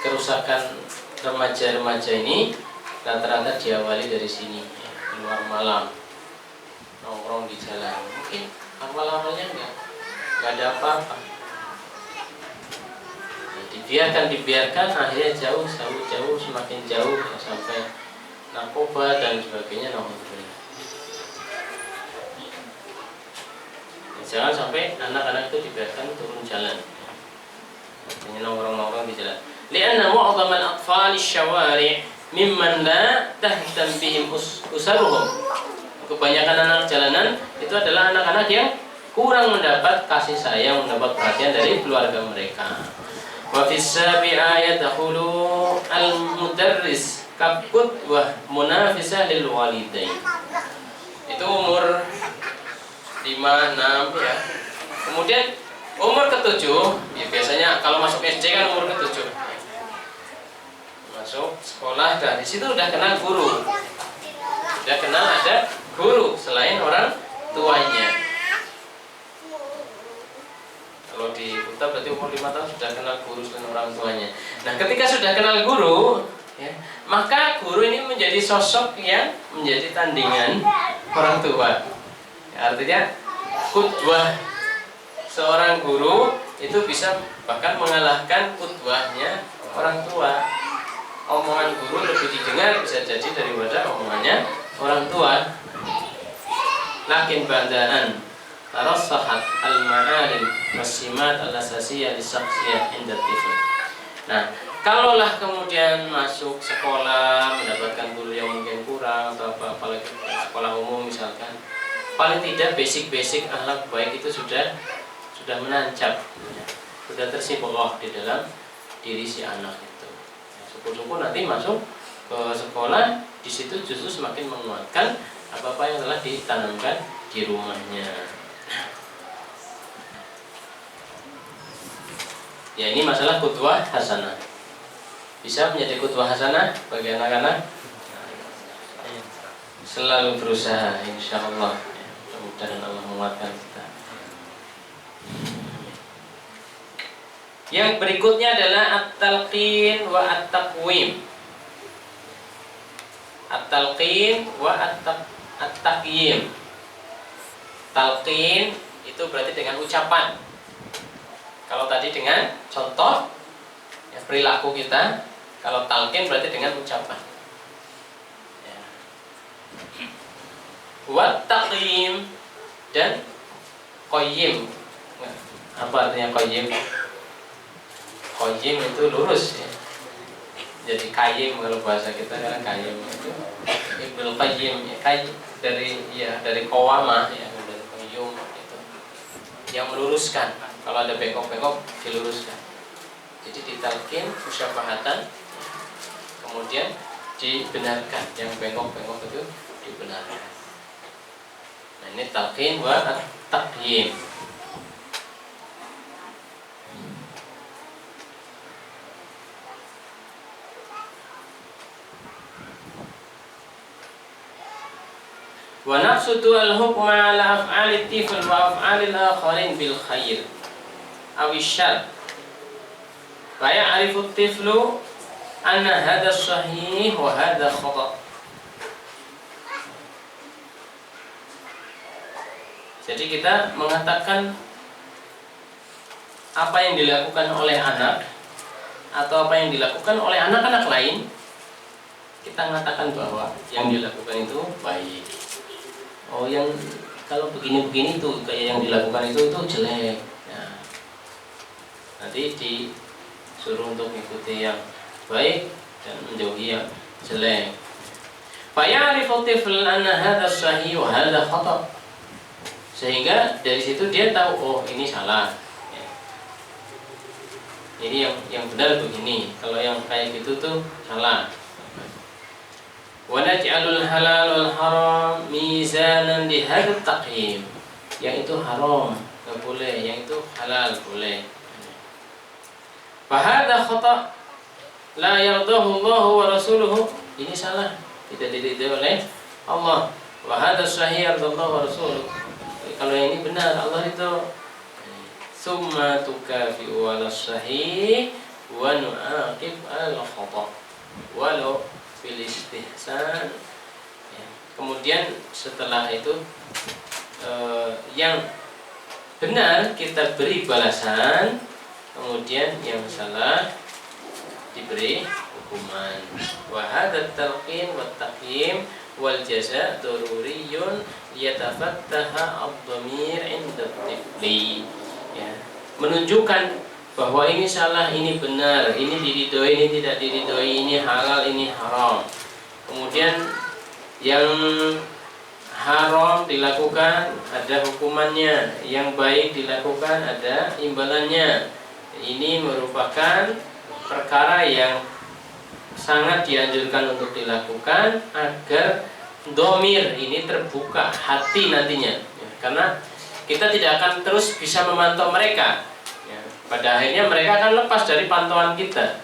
kerusakan remaja-remaja ini rata-rata diawali dari sini ya, keluar malam, nongkrong di jalan. Mungkin awal-awalnya enggak ada apa-apa. Dibiarkan akhirnya jauh semakin jauh ya, sampai narkoba dan sebagainya. Jangan sampai anak-anak itu dibiarkan turun jalan, artinya nongkrong-nongkrong di jalan. Lianna mu'adham al-atfal asy-syawari' mimman la tahtam bihim usaruhum. Kebanyakan anak jalanan itu adalah anak-anak yang kurang mendapat kasih sayang, mendapat perhatian dari keluarga mereka. Wa fis sabi'a yadkhulu al-mudarris kabqudwah munafisah lil walidain. Itu umur 5, 6 ya. Kemudian umur ke-7 ya, biasanya kalau masuk SD kan umur ke-7 masuk sekolah, dan di situ udah kenal guru, udah kenal ada guru selain orang tuanya. Kalau di Kuta berarti umur 5 tahun sudah kenal guru selain orang tuanya. Nah ketika sudah kenal guru ya, maka guru ini menjadi sosok yang menjadi tandingan orang tua ya, artinya qudwah. Seorang guru itu bisa bahkan mengalahkan qudwahnya orang tua. Omongan guru lebih didengar bisa jadi daripada omongannya orang tua. Lakin ba'daan tarassahat al-ma'alim wasimat al-asasiyah lisaksiyah inda tifl. Nah, kalaulah kemudian masuk sekolah mendapatkan guru yang mungkin kurang atau apa, apalagi sekolah umum misalkan, paling tidak basic akhlak baik itu sudah menancap, sudah tersiplok di dalam diri si anak itu. Syukur-syukur nanti masuk ke sekolah, di situ justru semakin menguatkan apa-apa yang telah ditanamkan di rumahnya. Ya ini masalah qudwah hasanah. Bisa menjadi qudwah hasanah bagi anak-anak. Selalu berusaha insyaallah. mudah-mudahan Allah menguatkan kita. Yang berikutnya adalah at-talqin wa at-taqwim. At-talqin wa at-taqyim. Talqin itu berarti dengan ucapan. Kalau tadi dengan contoh ya, perilaku kita. Kalau talqin berarti dengan ucapan. Ya. Wa taqyim dan qayyim. Apa artinya qayyim? Qayyim itu lurus ya. Jadi qayyim kalau bahasa kita kan qayyim itu Ibnu Qayyim ya, qayyim dari qawamah ya, dari qayyum itu yang meluruskan. Kalau ada bengkok-bengkok diluruskan. Jadi ditalqin musyafahatan, kemudian dibenarkan, yang bengkok-bengkok itu dibenarkan. Nah, ini talqin wa at-taqyim. Wa naqsudu al-hukma ala af'ali tifl wa af'ali al-akharin bil khair aw syarr. Fa ya'rifu at-tiflu anna hadha sahih wa hadha khata'. Jadi kita mengatakan apa yang dilakukan oleh anak atau apa yang dilakukan oleh anak-anak lain, kita mengatakan bahwa yang dilakukan itu baik. Oh, yang kalau begini-begini tuh kayak yang dilakukan itu jelek. Ya. Nanti disuruh untuk mengikuti yang baik dan menjauhi yang jelek. Fa ya'rifu tifl anna hadha sahih wa hadha khata'. Sehingga dari situ dia tahu, oh ini salah. Ya. Ini yang benar begini. Kalau yang kayak gitu tuh salah. Wa naj'alul halal wal haram mizanan li hadzal taqyim. Yang itu haram enggak boleh, yang itu halal boleh. Fa hadza khata' la yardahu Allah wa rasuluhu. Ini salah, tidak diridhai oleh Allah. Wa hadza sahih yardahu wa rasuluhu. Kalau yang ini benar, Allah itu summa tukafi'u ala sahih wa nu'aqib al khata'. Walau bil istihsan ya. Kemudian setelah itu yang benar kita beri balasan, kemudian yang salah diberi hukuman. Wa hadzal talqin wat taqyim wal jaza' daruriyun yatafattaha ad-dhamir 'inda tifli ya. Menunjukkan bahwa ini salah, ini benar, ini diridhoi, ini tidak diridhoi, ini halal, ini haram. Kemudian yang haram dilakukan ada hukumannya, yang baik dilakukan ada imbalannya. Ini merupakan perkara yang sangat dianjurkan untuk dilakukan agar dhamir ini terbuka hati nantinya ya, karena kita tidak akan terus bisa memantau mereka. Pada akhirnya mereka akan lepas dari pantauan kita,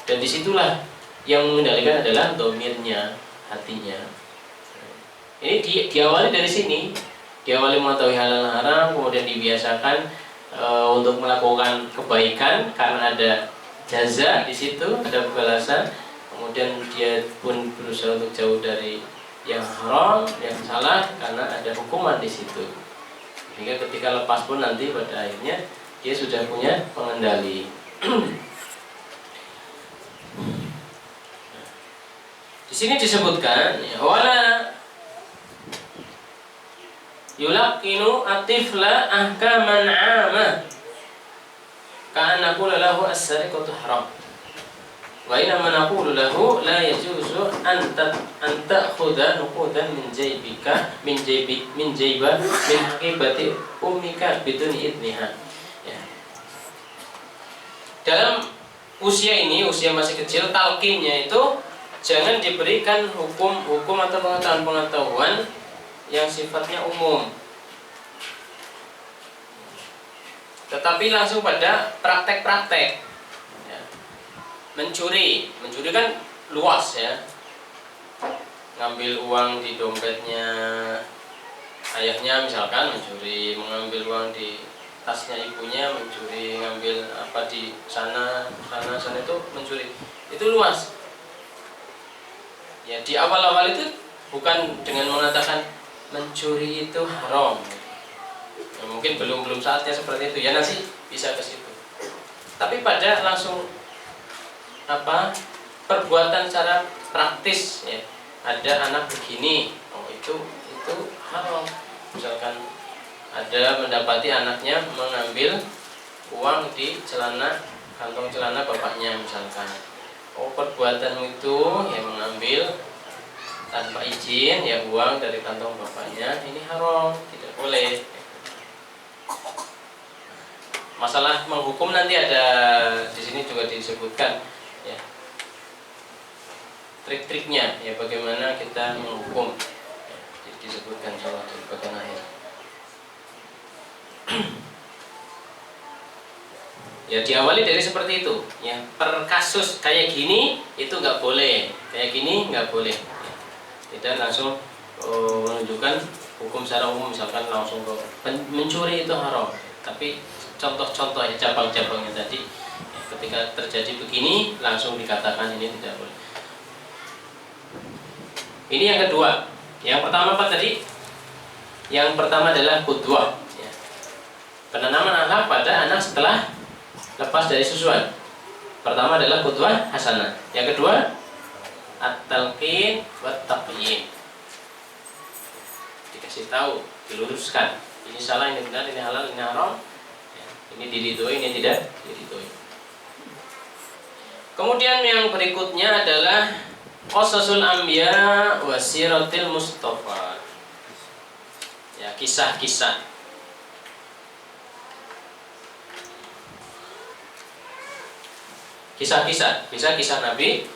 dan disitulah yang mengendalikan adalah domirnya, hatinya. Ini diawali dari sini, diawali mengetahui halal haram, kemudian dibiasakan untuk melakukan kebaikan karena ada jaza di situ, ada balasan. Kemudian dia pun berusaha untuk jauh dari yang haram, yang salah karena ada hukuman di situ. Sehingga ketika lepas pun nanti pada akhirnya dia sudah punya pengendali. Di sini disebutkan wala yulaqinu atifla ahkaman 'amah ka'anna naqulu lahu as-sariqatu haram wa inna ma naqulu lahu la yajuzu an ta'khudha nuqudan min jaybika min haqibati ummika biduni idniha. Dalam usia ini, usia masih kecil, talqinnya itu jangan diberikan hukum atau pengetahuan yang sifatnya umum, tetapi langsung pada praktek-praktek ya. Mencuri kan luas ya, ngambil uang di dompetnya ayahnya misalkan mencuri, mengambil uang di tasnya ibunya, mencuri, ngambil apa di sana itu mencuri, itu luas. Ya di awal-awal itu bukan dengan mengatakan mencuri itu haram. Ya, mungkin belum saatnya seperti itu. Ya nanti bisa ke situ. Tapi pada langsung apa perbuatan secara praktis ya. Ada anak begini, oh itu haram. Misalkan ada mendapati anaknya mengambil uang di kantong celana bapaknya misalkan. Oh perbuatan itu yang mengambil tanpa izin ya uang dari kantong bapaknya, ini haram, tidak boleh. Masalah menghukum nanti ada di sini juga disebutkan ya trik-triknya ya bagaimana kita menghukum ya, disebutkan insyaallah di bagian akhir. Ya diawali dari seperti itu ya, per kasus kayak gini itu nggak boleh, kayak gini nggak boleh ya. Tidak langsung menunjukkan hukum secara umum, misalkan langsung mencuri itu haram, tapi contoh-contohnya cabang-cabangnya tadi ya, ketika terjadi begini langsung dikatakan ini tidak boleh. Ini yang kedua. Yang pertama apa tadi? Yang pertama adalah qudwah ya. Penanaman akhlak pada anak setelah lepas dari susuan. Pertama adalah qudwah hasanah. Yang kedua at-talqin wa taqyin. Dikasih tahu, diluruskan. Ini salah, ini benar, ini halal, ini haram. Ya, ini diridhoi, ini tidak diridhoi. Kemudian yang berikutnya adalah qasasul anbiya wa siratil mustafa. Ya, kisah-kisah. Kisah-kisah, bisa kisah Nabi,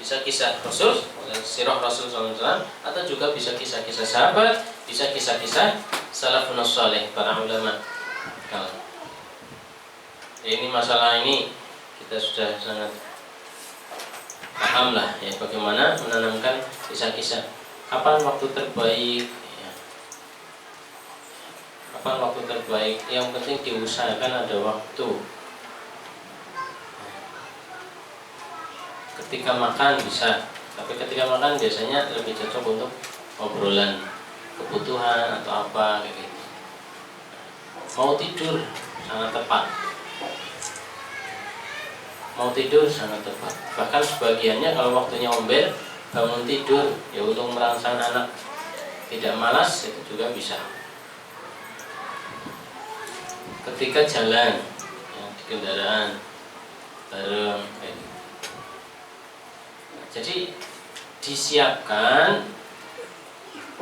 bisa kisah Rasul, sirah Rasul SAW, atau juga bisa kisah-kisah sahabat, bisa kisah-kisah salafun saleh, para ulama. Nah, ini masalah ini kita sudah sangat paham lah ya bagaimana menanamkan kisah-kisah. Kapan waktu terbaik? Ya. Kapan waktu terbaik? Yang penting diusahakan ada waktu. Ketika makan bisa, tapi ketika makan biasanya lebih cocok untuk obrolan kebutuhan atau apa kayak gitu. Mau tidur sangat tepat. Mau tidur sangat tepat. Bahkan sebagiannya kalau waktunya ombel bangun tidur ya untuk merangsang anak tidak malas itu juga bisa. Ketika jalan ya, di kendaraan bareng kayak gitu. Jadi disiapkan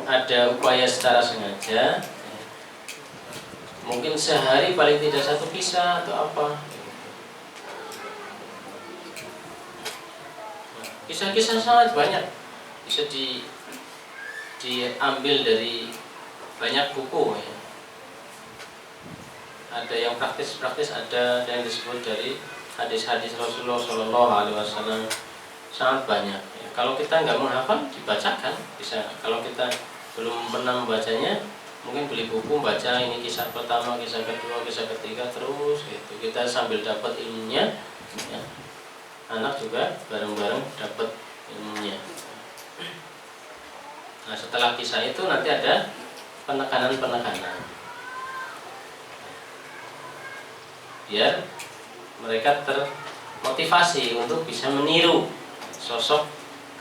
ada upaya secara sengaja, mungkin sehari paling tidak satu kisah atau apa. Kisah-kisah sangat banyak, bisa diambil dari banyak buku ya. Ada yang praktis-praktis, ada yang disebut dari hadis-hadis Rasulullah SAW. Sangat banyak ya. Kalau kita nggak menghafal dibacakan bisa. Kalau kita belum pernah membacanya mungkin beli buku baca ini kisah pertama, kisah kedua, kisah ketiga terus gitu. Kita sambil dapat ilmunya ya. Anak juga bareng-bareng dapat ilmunya. Nah setelah kisah itu nanti ada penekanan biar mereka termotivasi untuk bisa meniru sosok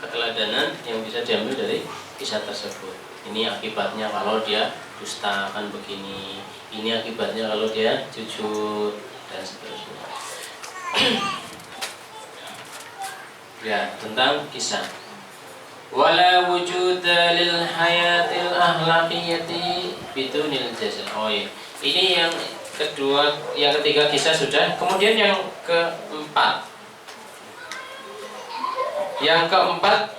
keteladanan yang bisa diambil dari kisah tersebut. Ini akibatnya kalau dia dusta akan begini, ini akibatnya kalau dia jujur dan seterusnya. Ya, tentang kisah. Wala wujuda lil hayatil akhlaqiyati bidunil jazaa. Oh iya. Ini yang kedua, yang ketiga kisah sudah. Kemudian yang keempat. Yang keempat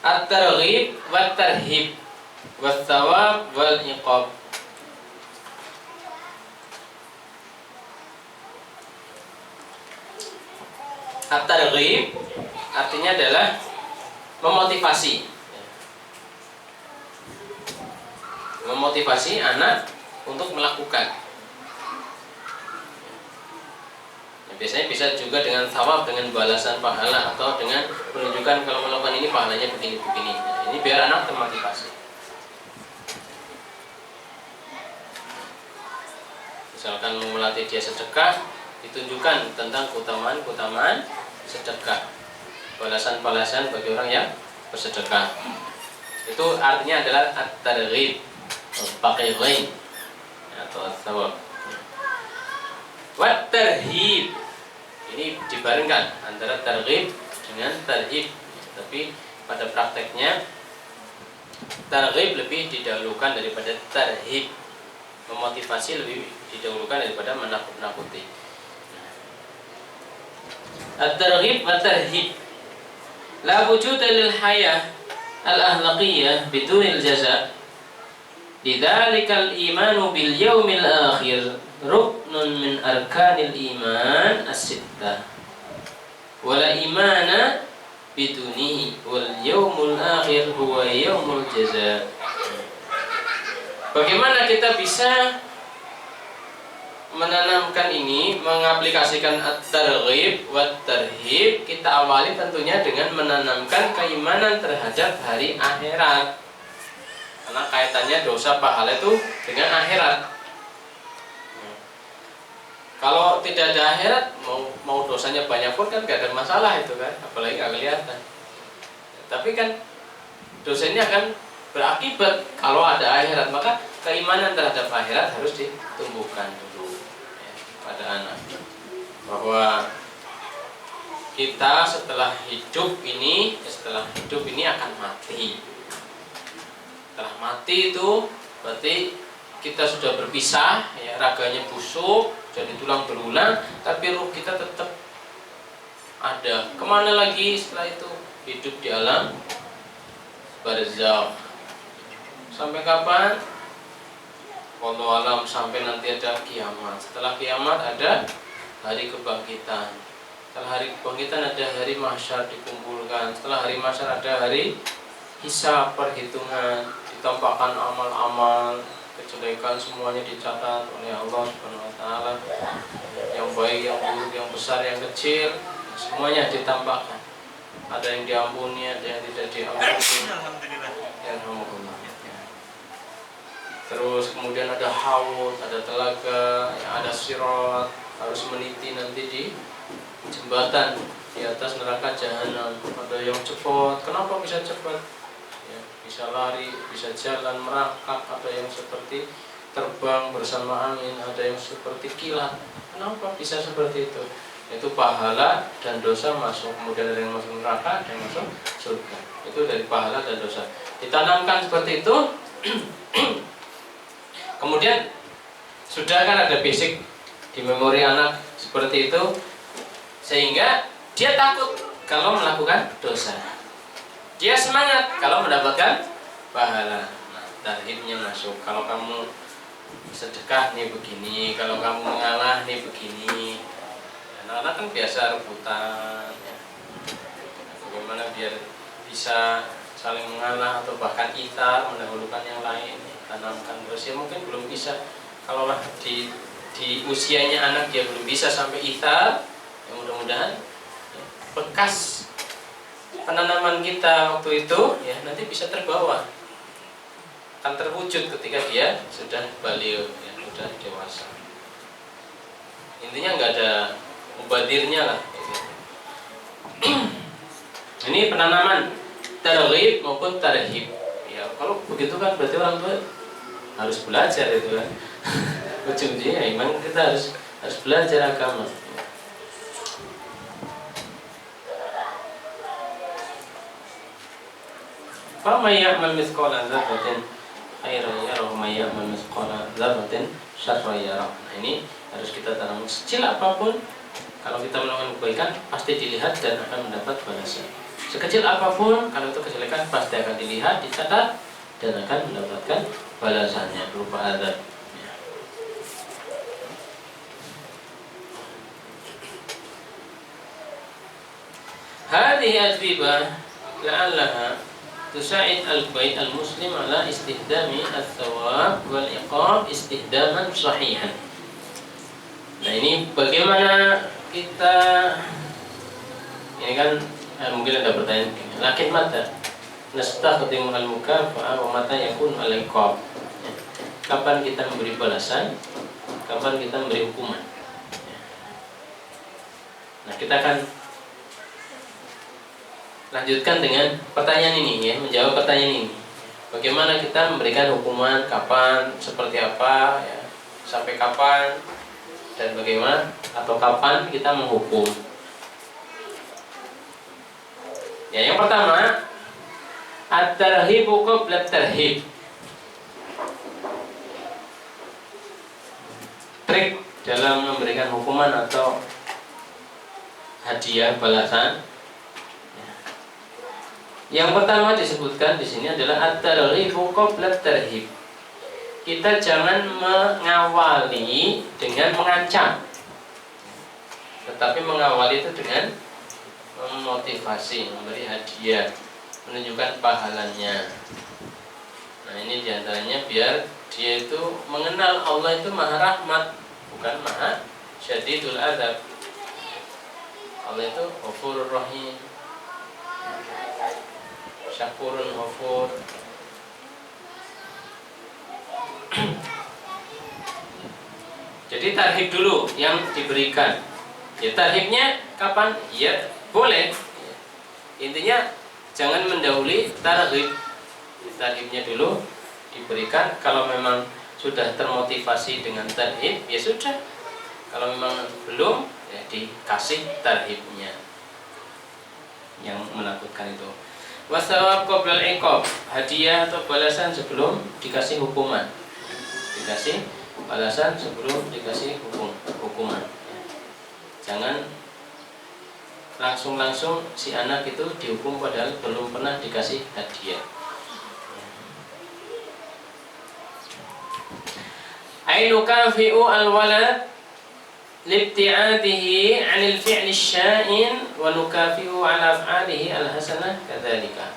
at-targhib wa tarhib wa thawab wal iqab. At-targhib artinya adalah memotivasi. Memotivasi anak untuk melakukan. Biasanya bisa juga dengan thawab, dengan balasan pahala, atau dengan menunjukkan kalau melakukan ini pahalanya begini-begini. Nah, ini biar anak termotivasi. Misalkan mau melatih dia sedekah, ditunjukkan tentang keutamaan sedekah, balasan-balasan bagi orang yang bersedekah. Itu artinya adalah at-targhib, pakai ghain atau thawab. Wat-tarhib, ini dibarengkan antara targhib dengan tarhib, tapi pada prakteknya targhib lebih didahulukan daripada tarhib. Memotivasi lebih didahulukan daripada menakut-nakuti. At-targhib wa tarhib. La wujuda lil hayah al-akhlaqiyah bidunil jaza. Lidzalikal imanu bil yaumil akhir ruknun min arkanil iman as-sittah. Wala imana bidunihi wal yaumul akhir huwa yaumul jaza. Bagaimana kita bisa menanamkan ini, mengaplikasikan at-targhib wa tarhib? Kita awali tentunya dengan menanamkan keimanan terhadap hari akhirat. Karena kaitannya dosa pahala itu dengan akhirat. Kalau tidak ada akhirat, mau dosanya banyak pun kan gak ada masalah itu kan, apalagi gak kelihatan. Tapi kan dosa ini akan berakibat kalau ada akhirat, maka keimanan terhadap akhirat harus ditumbuhkan dulu ya, pada anak. Bahwa kita setelah hidup ini akan mati. Setelah mati itu berarti kita sudah berpisah, ya, raganya busuk, jadi tulang belulang, tapi ruh kita tetap ada. Kemana lagi setelah itu? Hidup di alam barzakh. Sampai kapan? Wallahu alam, sampai nanti ada kiamat. Setelah kiamat ada hari kebangkitan. Setelah hari kebangkitan ada hari mahsyar dikumpulkan. Setelah hari mahsyar ada hari hisab, perhitungan, ditampakkan amal-amal kejelekan, semuanya dicatat oleh Allah Subhanahu wa taala. Yang baik, yang buruk, yang besar, yang kecil, semuanya ditampakkan. Ada yang diampuni, ada yang tidak diampuni. Alhamdulillah. Terus kemudian ada haud, ada telaga, ada sirat, harus meniti nanti di jembatan di atas neraka jahanam. Ada yang cepat, kenapa bisa cepat? Ya, bisa lari, bisa jalan merangkak. Ada yang seperti terbang bersama angin, ada yang seperti kilat. Kenapa bisa seperti itu? Itu pahala dan dosa masuk. Kemudian ada yang masuk neraka, ada yang masuk surga. Itu dari pahala dan dosa. Ditanamkan seperti itu. Kemudian sudah kan ada basic di memori anak seperti itu, sehingga dia takut kalau melakukan dosa. Dia semangat kalau mendapatkan pahala. Nah, tarhibnya masuk. Kalau kamu sedekah nih begini, kalau kamu mengalah nih begini. Anak-anak kan biasa rebutan ya. Bagaimana biar bisa saling mengalah atau bahkan ithar, mendahulukan yang lain. Tanamkan terus, ya mungkin belum bisa. Kalau di usianya anak dia belum bisa sampai ithar, ya mudah-mudahan ya, bekas penanaman kita waktu itu ya nanti bisa terbawa, akan terwujud ketika dia sudah baliugh, ya, sudah dewasa. Intinya nggak ada mubadirnya lah. Ini penanaman targhib maupun tarhib. Ya, kalau begitu kan berarti orang tua harus belajar itu kan. Ujungnya memang kita harus belajar agama. Fa may ya'mal mithqala dzarratin khairan yarah, may ya'mal mithqala dzarratin syarran yarah. Nah, ini harus kita tanam. Sekecil apapun kalau kita melakukan kebaikan pasti dilihat dan akan mendapat balasan. Sekecil apapun kalau itu kejelekan pasti akan dilihat, dicatat dan akan mendapatkan balasannya berupa azab. Hadhihi adhibah la'allaha tusa'id al-bait al-muslim ala istihdami al-thawab wal iqab istihdaman sahihan. Nah, ini bagaimana kita, ini kan mungkin ada pertanyaan, lakin mata nastakhdimu al-mukafa'a wa mata yakun al-iqab. Kapan kita memberi balasan, kapan kita memberi hukuman. Nah, kita akan lanjutkan dengan pertanyaan ini ya, menjawab pertanyaan ini. Bagaimana kita memberikan hukuman, kapan, seperti apa ya, sampai kapan, dan bagaimana atau kapan kita menghukum. Ya, yang pertama, at-tarhibu qabla at-tarhib. Trik dalam memberikan hukuman atau hadiah balasan. Yang pertama disebutkan di sini adalah at-tarhibu qabla at-tarhib. Kita jangan mengawali dengan mengancam, tetapi mengawali itu dengan memotivasi, memberi hadiah, menunjukkan pahalanya. Nah, ini diantaranya biar dia itu mengenal Allah itu maha rahmat, bukan maha syadidul adzab. Allah itu Ghafurur Rahim, Syakurun Ghafur. Jadi tarhib dulu yang diberikan. Ya, tarhibnya kapan? Ya boleh. Intinya jangan mendahului tarhib. Tarhibnya dulu diberikan. Kalau memang sudah termotivasi dengan tarhib, ya sudah. Kalau memang belum, ya dikasih tarhibnya yang menakutkan itu. Wasawab qoblal iqab, hadiah atau balasan sebelum dikasih hukuman. Dikasih balasan sebelum dikasih hukuman. Jangan langsung si anak itu dihukum padahal belum pernah dikasih hadiah. Ainukafi'u al-walad libti'adihi 'anil fi'li sya'in wa nukafi'u 'ala af'alihi al-hasanah kadzalika.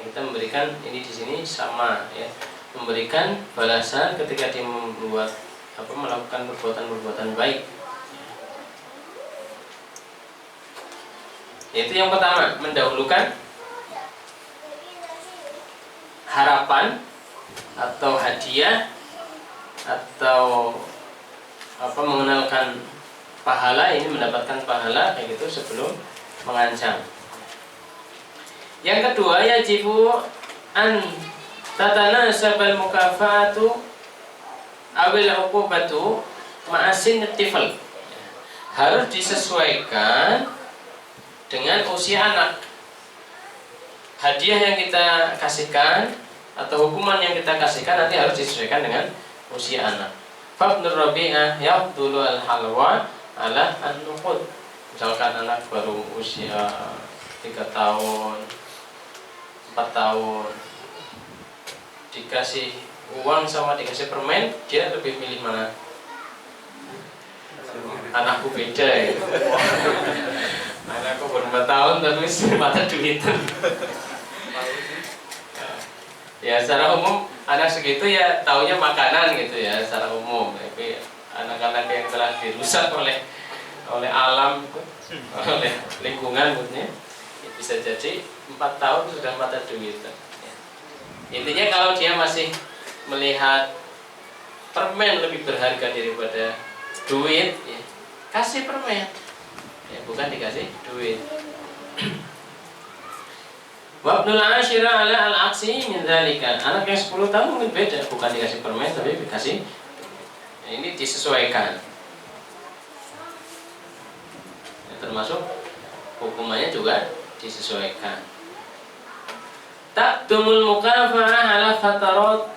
Kita memberikan ini di sini sama ya, memberikan balasan ketika dia melakukan perbuatan-perbuatan baik. Itu yang pertama, mendahulukan harapan atau hadiah atau mengenalkan pahala, ini mendapatkan pahala kayak gitu sebelum mengancam. Yang kedua, yajibu an tatanasabal mukafatu awil uqubatu ma'asin tifal. Harus disesuaikan dengan usia anak. Hadiah yang kita kasihkan atau hukuman yang kita kasihkan nanti harus disesuaikan dengan usia anak. Fabnur Rabi'ah yafdulu al-halwa ala an-nuqud. Misalkan anak baru usia 3 tahun, 4 tahun, dikasih uang sama dikasih permen, dia lebih milih mana? Anakku beda ya. Anakku baru 4 tahun tapi mata duitan. Ya secara umum anak segitu ya taunya makanan gitu ya secara umum. Tapi anak-anak yang telah dirusak oleh alam, oleh lingkungan maksudnya, ya bisa jadi 4 tahun sudah mata duitan. Ya. Intinya kalau dia masih melihat permen lebih berharga daripada duit, ya, kasih permen, ya, bukan dikasih duit. Wabnul ashira ala al-aksi min dzalika. Anak yang 10 tahun mungkin beda, bukan dikasih permen tapi dikasih. Nah, ini disesuaikan. Ya, termasuk hukumannya juga disesuaikan. Taqdumul mukafa'ah ala fatarat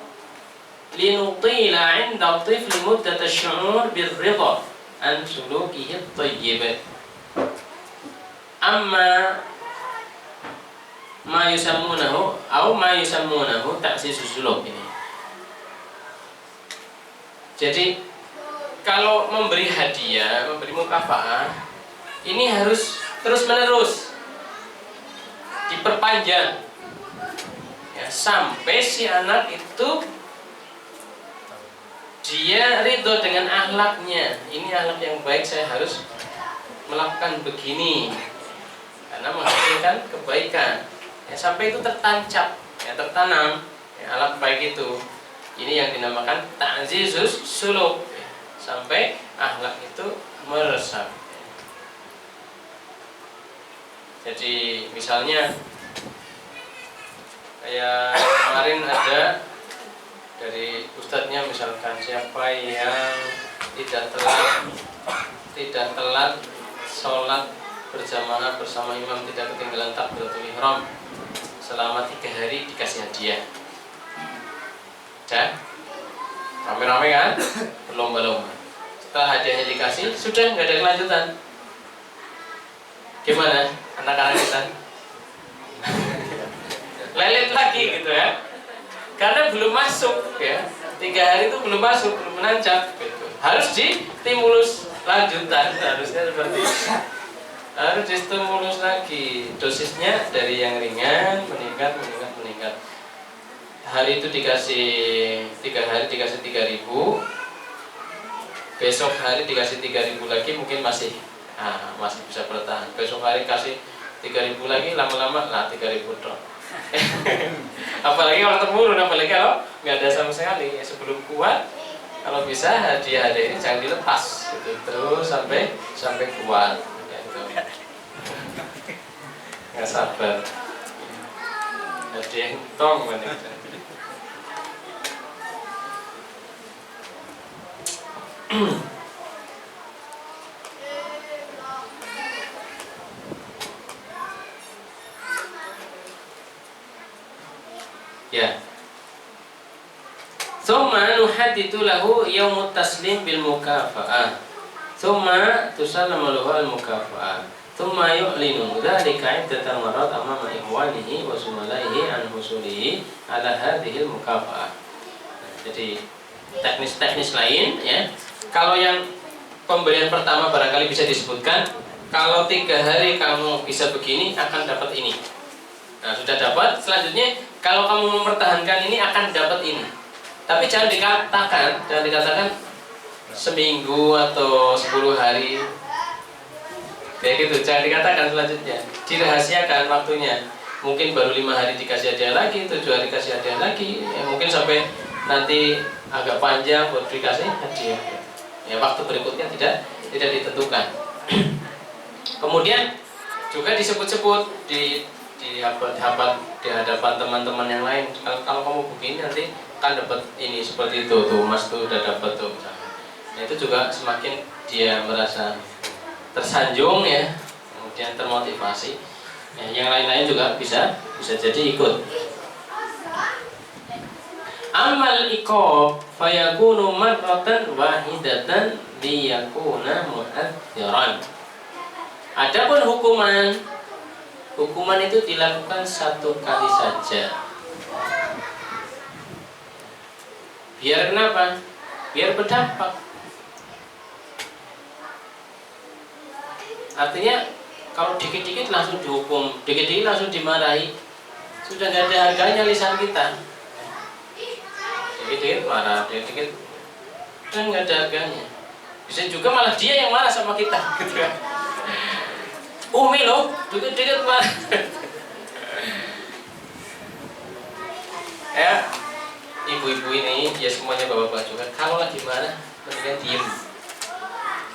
linutila 'inda at-tifli muddat asy-syu'ur bir-ridha an sulukihi at-tayyib. Amma ma yusammunahu ta'sisus suluk ini. Jadi kalau memberi hadiah, memberi mukafa'ah, ini harus terus menerus diperpanjang ya, sampai si anak itu dia ridho dengan akhlaknya. Ini akhlak yang baik, saya harus melakukan begini karena menghasilkan kebaikan ya, sampai itu tertancap ya, tertanam ya, akhlak baik itu. Ini yang dinamakan ta'zizus suluk ya, sampai akhlak itu meresap. Jadi misalnya kayak kemarin ada dari ustadznya, misalkan siapa yang tidak telat sholat berjamaah bersama imam, tidak ketinggalan takbiratul ihram selama 3 hari, dikasih hadiah. Dan rame-rame kan, berlomba-lomba. Setelah hadiahnya dikasih, sudah nggak ada kelanjutan. Gimana anak-anak kita? Lelet lagi gitu ya, karena belum masuk ya, 3 hari itu belum masuk, belum menancap gitu. Harus distimulus lanjutan, harusnya seperti itu. Harus distimulus lagi, dosisnya dari yang ringan meningkat. Hari itu dikasih 3 hari dikasih 3.000, besok hari dikasih 3.000 lagi, mungkin masih bisa bertahan. Besok hari kasih 3.000 lagi, lama-lama lah 3.000 dong. Apalagi kalau temurun, apalagi kalau nggak ada sama sekali ya, sebelum kuat kalau bisa hadiah ini jangan dilepas gitu, terus sampai kuat gitu. Nggak sabar hadiah tong mana gitu. Ya. Tsumma nuhaddidu lahu yaumut taslim bil mukafa'ah. Tsumma tusallamu lahu al mukafa'ah. Tsumma yu'linu dzalika iddatan marat amama ikhwanihi wa zumalaihi an husulihi ala hadhihi al mukafa'ah. Jadi teknis-teknis lain ya. Kalau yang pemberian pertama barangkali bisa disebutkan, kalau 3 hari kamu bisa begini akan dapat ini. Nah, sudah dapat, selanjutnya kalau kamu mempertahankan ini akan dapat ini. Tapi jangan dikatakan seminggu atau 10 hari. Kayak gitu, jangan dikatakan selanjutnya. Dirahasiakan waktunya. Mungkin baru 5 hari dikasih hadiah lagi, 7 hari kasih hadiah lagi. Ya, mungkin sampai nanti agak panjang baru dikasih hadiah. Ya, waktu berikutnya tidak ditentukan. Kemudian juga disebut-sebut di hadapan teman-teman yang lain, kalau kamu begini nanti kan dapat ini, seperti itu tuh, mas tuh udah dapat tuh misalnya. Nah, itu juga semakin dia merasa tersanjung ya, kemudian termotivasi ya, yang lain-lain juga bisa jadi ikut. Amal iqab fayakunu marratan wahidatan liyakuna mu'adziran. Adapun hukuman itu dilakukan 1 kali saja. Biar kenapa? Biar berdampak. Artinya kalau dikit-dikit langsung dihukum, dikit-dikit langsung dimarahi, sudah nggak ada harganya lisan kita. Dikit-dikit marah, dikit-dikit kan nggak ada harganya. Bisa juga malah dia yang marah sama kita, gitu kan? Umi loh, dikit-dikit marah. Ya, ibu-ibu ini, ya semuanya bapak-bapak juga, kalau lagi marah, mendingan diem.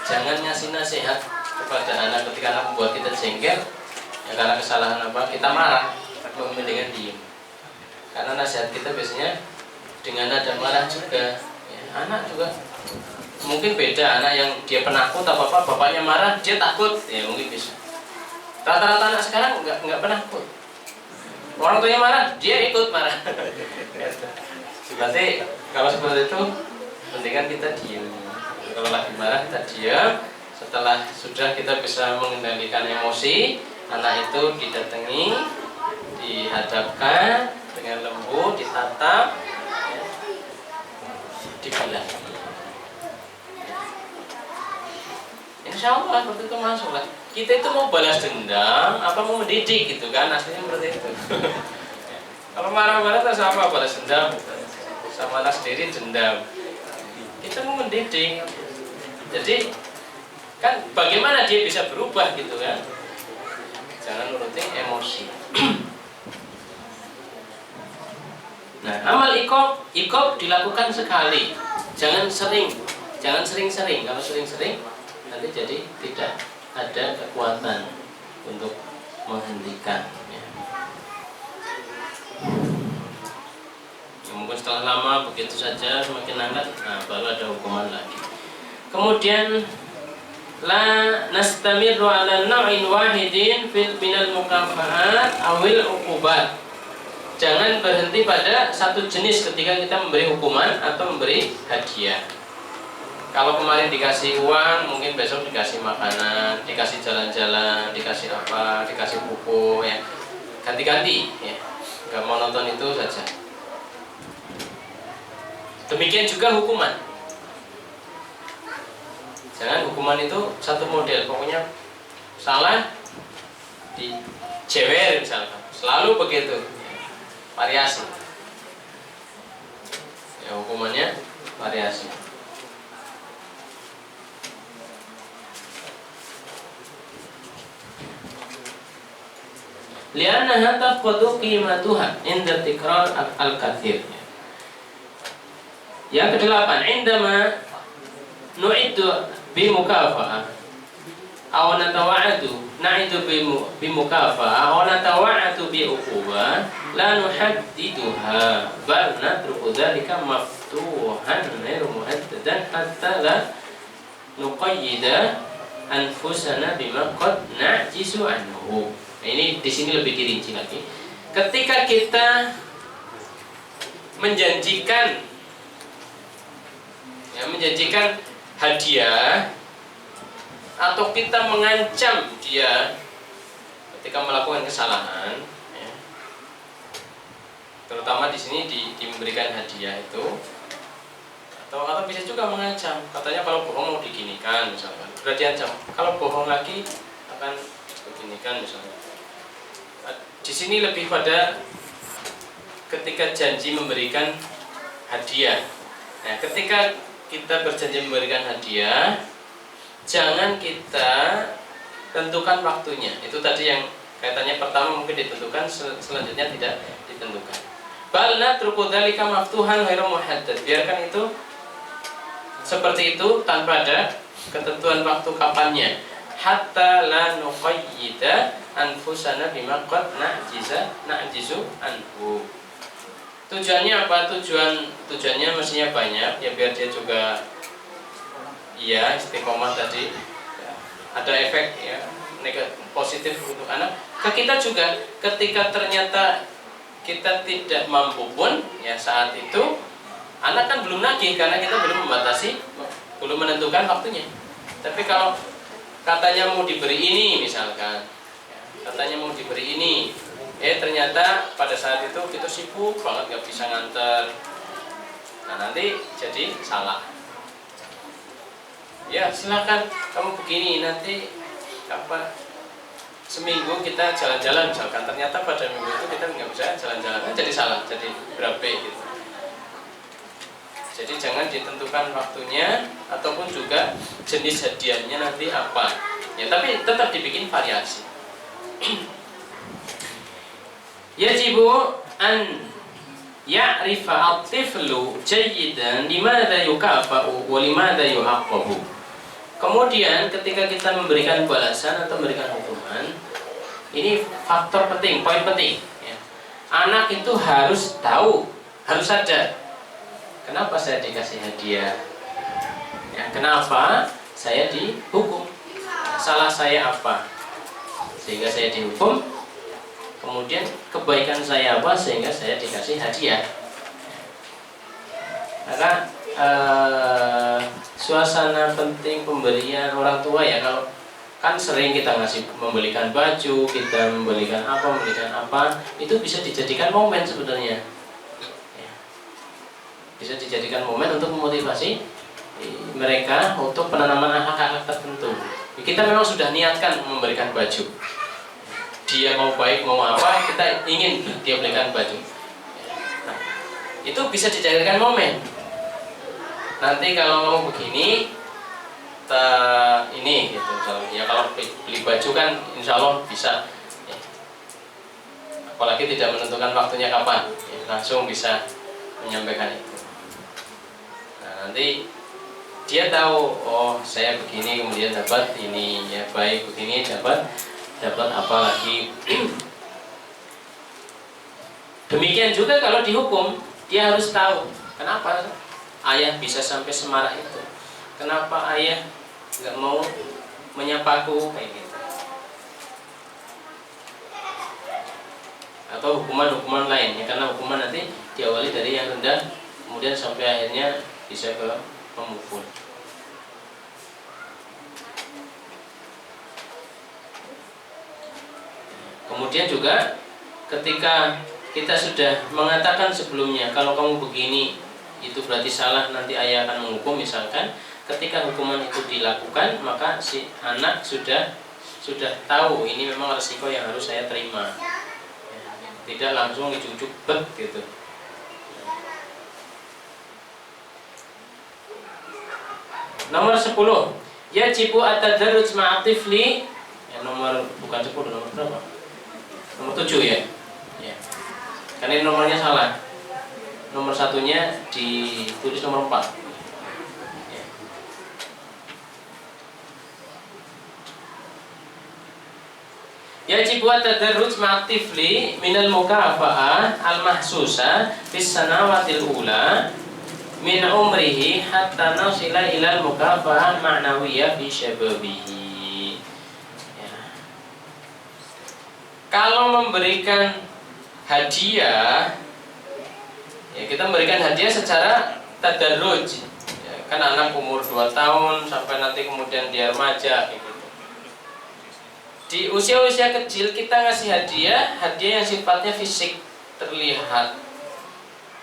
Jangan ngasih nasihat kepada anak ketika anak membuat kita jengkel, ya karena kesalahan apa, kita marah, mendingan diem. Karena nasihat kita biasanya dengan nada marah juga. Ya, anak juga mungkin beda, anak yang dia penakut apa-apa, bapaknya marah, dia takut, ya mungkin bisa. Rata-rata anak sekarang nggak penakut. Orang tuanya marah, dia ikut marah. Berarti kalau seperti itu, mendingan kita diam. Kalau lagi marah kita diam. Setelah sudah kita bisa mengendalikan emosi, anak itu didatangi, dihadapkan dengan lembut, ditatap, ya, dibilang. Insya Allah waktu itu masuk lah. kita itu mau balas dendam apa mau mendidik gitu kan, aslinya seperti itu. Kalau marah-marah terus apa, balas dendam sama anak sendiri dendam. Kita mau mendidik. Jadi kan bagaimana dia bisa berubah gitu kan? Jangan nuruti emosi. Nah, amal ikob dilakukan sekali. Jangan sering-sering. Kalau sering-sering nanti jadi tidak ada kekuatan untuk menghentikan. Ya, mungkin setelah lama begitu saja semakin hangat, nah baru ada hukuman lagi. Kemudian la nastamiru ala naw'in wahidin fil minal mukafaat awil uqubat. Jangan berhenti pada satu jenis ketika kita memberi hukuman atau memberi hadiah. Kalau kemarin dikasih uang, mungkin besok dikasih makanan, dikasih jalan-jalan, dikasih apa, dikasih buku, ya ganti-ganti, ya nggak monoton itu saja. Demikian juga hukuman. Jangan hukuman itu satu model, pokoknya salah dijewer misalkan, selalu begitu, variasi. Ya hukumannya variasi. Li'annaha tafqadu qimatuha inda tikrar al-katsir. Yang kedelapan, indama nu'idu bimukafa'ah aw natawa'adu na'idu bimukafa'ah aw natawa'adu bi'uqubah la nuhaddiduha bal natruku dzalika maftuhan ghairu muhaddadan hatta la nuqayyida anfusana bima qad na'jizu anhu. Nah, ini di sini lebih dirinci lagi. Ketika kita menjanjikan hadiah atau kita mengancam dia ketika melakukan kesalahan, ya, terutama di sini memberikan hadiah itu, atau bisa juga mengancam. Katanya kalau bohong mau diginikan misalkan, berarti ancam. Kalau bohong lagi akan beginikan misalnya. Di sini lebih pada ketika janji memberikan hadiah. Nah, ketika kita berjanji memberikan hadiah, jangan kita tentukan waktunya. Itu tadi yang kaitannya pertama mungkin ditentukan, selanjutnya tidak ditentukan. Bal natruku dzalika maftuhan ghairu muhaddad. Biarkan itu seperti itu tanpa ada ketentuan waktu kapannya. Hatta la nuqayyida anfusana bima qad na'jizu anhu. Tujuannya apa? Tujuannya mestinya banyak, ya biar dia juga istiqomah tadi, ya, ada efek ya negatif positif untuk anak. Ke kita juga ketika ternyata kita tidak mampu pun, ya saat itu anak kan belum nagih karena kita belum membatasi, belum menentukan waktunya. Tapi kalau katanya mau diberi ini misalkan, ya, katanya mau diberi ini, ternyata pada saat itu kita sibuk banget nggak bisa nganter, nah nanti jadi salah. Ya silakan kamu begini, nanti seminggu kita jalan-jalan misalkan, ternyata pada minggu itu kita nggak bisa jalan-jalan, kan jadi salah, jadi berabe gitu. Jadi jangan ditentukan waktunya ataupun juga jenis hadiahnya nanti apa. Ya tapi tetap dibikin variasi. Yajibu an ya'rifa at-tiflu jayyidan limadha yukafa'u wa limadha yu'aqqabu. Kemudian ketika kita memberikan balasan atau memberikan hukuman, ini faktor penting, poin penting ya. Anak itu harus tahu, harus sadar, kenapa saya dikasih hadiah, ya, kenapa saya dihukum, salah saya apa sehingga saya dihukum, kemudian kebaikan saya apa sehingga saya dikasih hadiah. Maka suasana penting pemberian orang tua ya, kalau kan sering kita membelikan baju, kita membelikan apa, itu bisa dijadikan momen sebenarnya ya. Bisa dijadikan momen untuk memotivasi mereka untuk penanaman akhlak-akhlak tertentu. kita memang sudah niatkan memberikan baju, dia mau baik mau apa, kita ingin dia belikan baju. Nah, itu bisa dijadikan momen. Nanti kalau kamu begini, ini gitu misalnya. Ya kalau beli baju kan insya Allah bisa. Ya. Apalagi tidak menentukan waktunya kapan, ya, langsung bisa menyampaikan itu. Nah, nanti dia tahu, oh saya begini kemudian dapat ini, ya baik begini dapat apa lagi. Demikian juga kalau dihukum, dia harus tahu kenapa ayah bisa sampai semarah itu, kenapa ayah nggak mau menyapaku kayak gitu. Atau hukuman-hukuman lain, ya karena hukuman nanti diawali dari yang rendah kemudian sampai akhirnya bisa ke pemukul. Kemudian juga ketika kita sudah mengatakan sebelumnya kalau kamu begini itu berarti salah, nanti ayah akan menghukum misalkan, ketika hukuman itu dilakukan maka si anak sudah tahu ini memang resiko yang harus saya terima, tidak langsung dicucuk bet gitu. Nomor 10, yajibu at-tadarruj ma'a tifli. Yang nomor bukan 10, nomor berapa? Nomor 7 ya. Ya. Karena ini nomornya salah. Nomor satunya ditulis nomor 4. Ya. Yajibu at-tadarruj ma'a tifli minal mukafa'ah al-mahsusa fis sanawatil ula min umrihi hatta nasila ilal mukafa'ah ma'nawiyah fi syababihi. Ya. Kalau memberikan hadiah, ya kita memberikan hadiah secara tadarruj, ya, kan anak umur 2 tahun sampai nanti kemudian dia remaja gitu. Di usia-usia kecil kita ngasih hadiah yang sifatnya fisik, terlihat,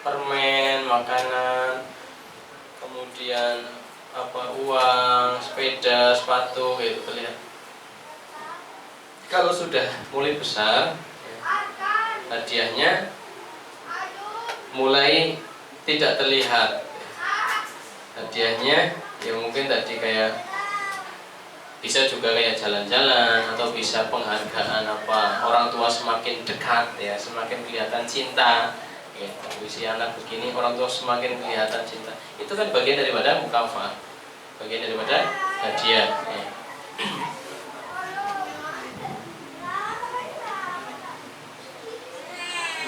permen, makanan, kemudian uang, sepeda, sepatu gitu terlihat. Kalau sudah mulai besar, ya, hadiahnya mulai tidak terlihat. Hadiahnya ya mungkin tadi kayak bisa juga kayak jalan-jalan atau bisa penghargaan orang tua semakin dekat ya, semakin kelihatan cinta. Ya, usia anak begini orang tua semakin kelihatan cinta. Itu kan bagian daripada mukafah, bagian daripada hadiah. Ya.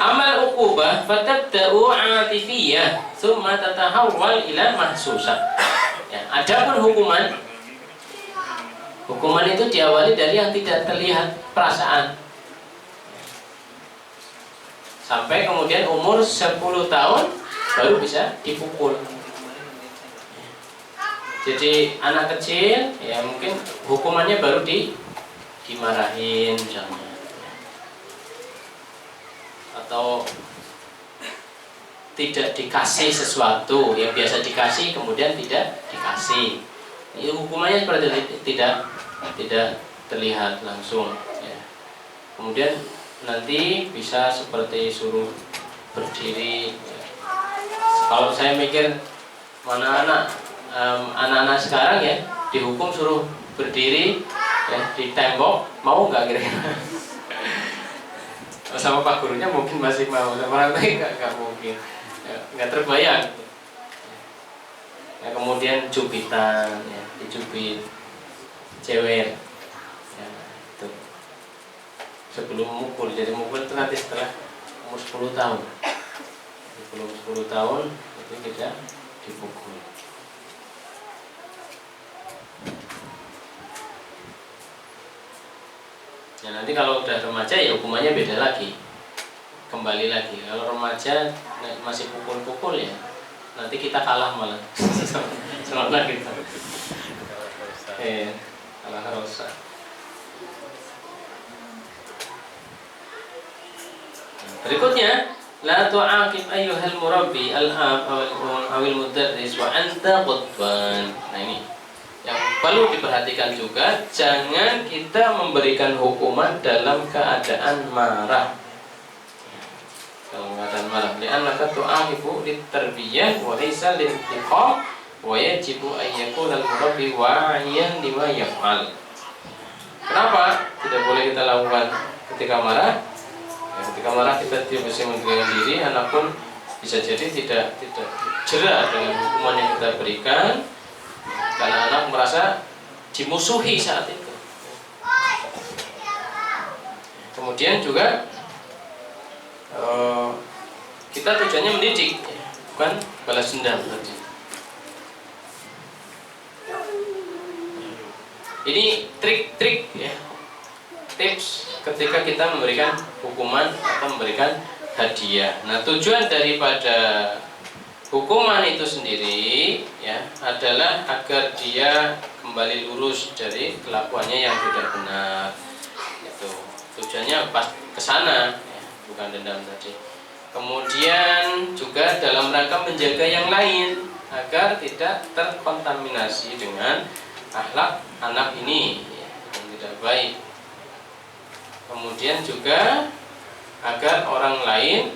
Amal uqubah fatabda'u 'atifiyah tsumma tatahawwal ila mahsusah. Ya, adapun hukuman itu diawali dari yang tidak terlihat, perasaan. Sampai kemudian umur 10 tahun baru bisa dipukul. Jadi anak kecil ya mungkin hukumannya baru dimarahin misalnya. Atau tidak dikasih sesuatu yang biasa dikasih kemudian tidak dikasih. Ini hukumannya seperti tidak terlihat langsung ya. Kemudian nanti bisa seperti suruh berdiri ya. Kalau saya mikir anak-anak sekarang ya dihukum suruh berdiri ya di tembok, mau nggak kira-kira? Sama pak gurunya mungkin masih mau, sama orang lain nggak mungkin ya, nggak terbayang ya. Kemudian cubitan ya, dicubit cewek ya, itu sebelum mukul. Jadi mukul itu nanti setelah umur 10 tahun. Sebelum 10 tahun itu tidak dipukul. Ya nanti kalau udah remaja ya hukumannya beda lagi, kembali lagi. Kalau remaja masih pukul-pukul ya nanti kita kalah malah sama kita. Kalah rosa. Berikutnya, la tu'aqib ayyuhal murabbi al-ab awil mudarris wa anta qutban. Nah ini yang perlu diperhatikan juga, jangan kita memberikan hukuman dalam keadaan marah. Dalam keadaan marah, li'annaka tu'ahibu lit-tarbiyah wa laysa lil-intiqam wa yajibu an yakuna al-murabbi wa'iyan lima yaf'al. Kenapa tidak boleh kita lakukan ketika marah? Ya, ketika marah kita tidak bisa mengendalikan diri, anak pun bisa jadi tidak jerak dengan hukuman yang kita berikan, karena anak merasa dimusuhi saat itu. Kemudian juga kita tujuannya mendidik, bukan balas dendam tadi. Ini trik-trik ya, tips ketika kita memberikan hukuman atau memberikan hadiah. Nah, tujuan daripada hukuman itu sendiri ya adalah agar dia kembali lurus dari kelakuannya yang tidak benar. Itu tujuannya pas ke sana ya, bukan dendam tadi. Kemudian juga dalam rangka menjaga yang lain agar tidak terkontaminasi dengan akhlak anak ini ya, yang tidak baik. Kemudian juga agar orang lain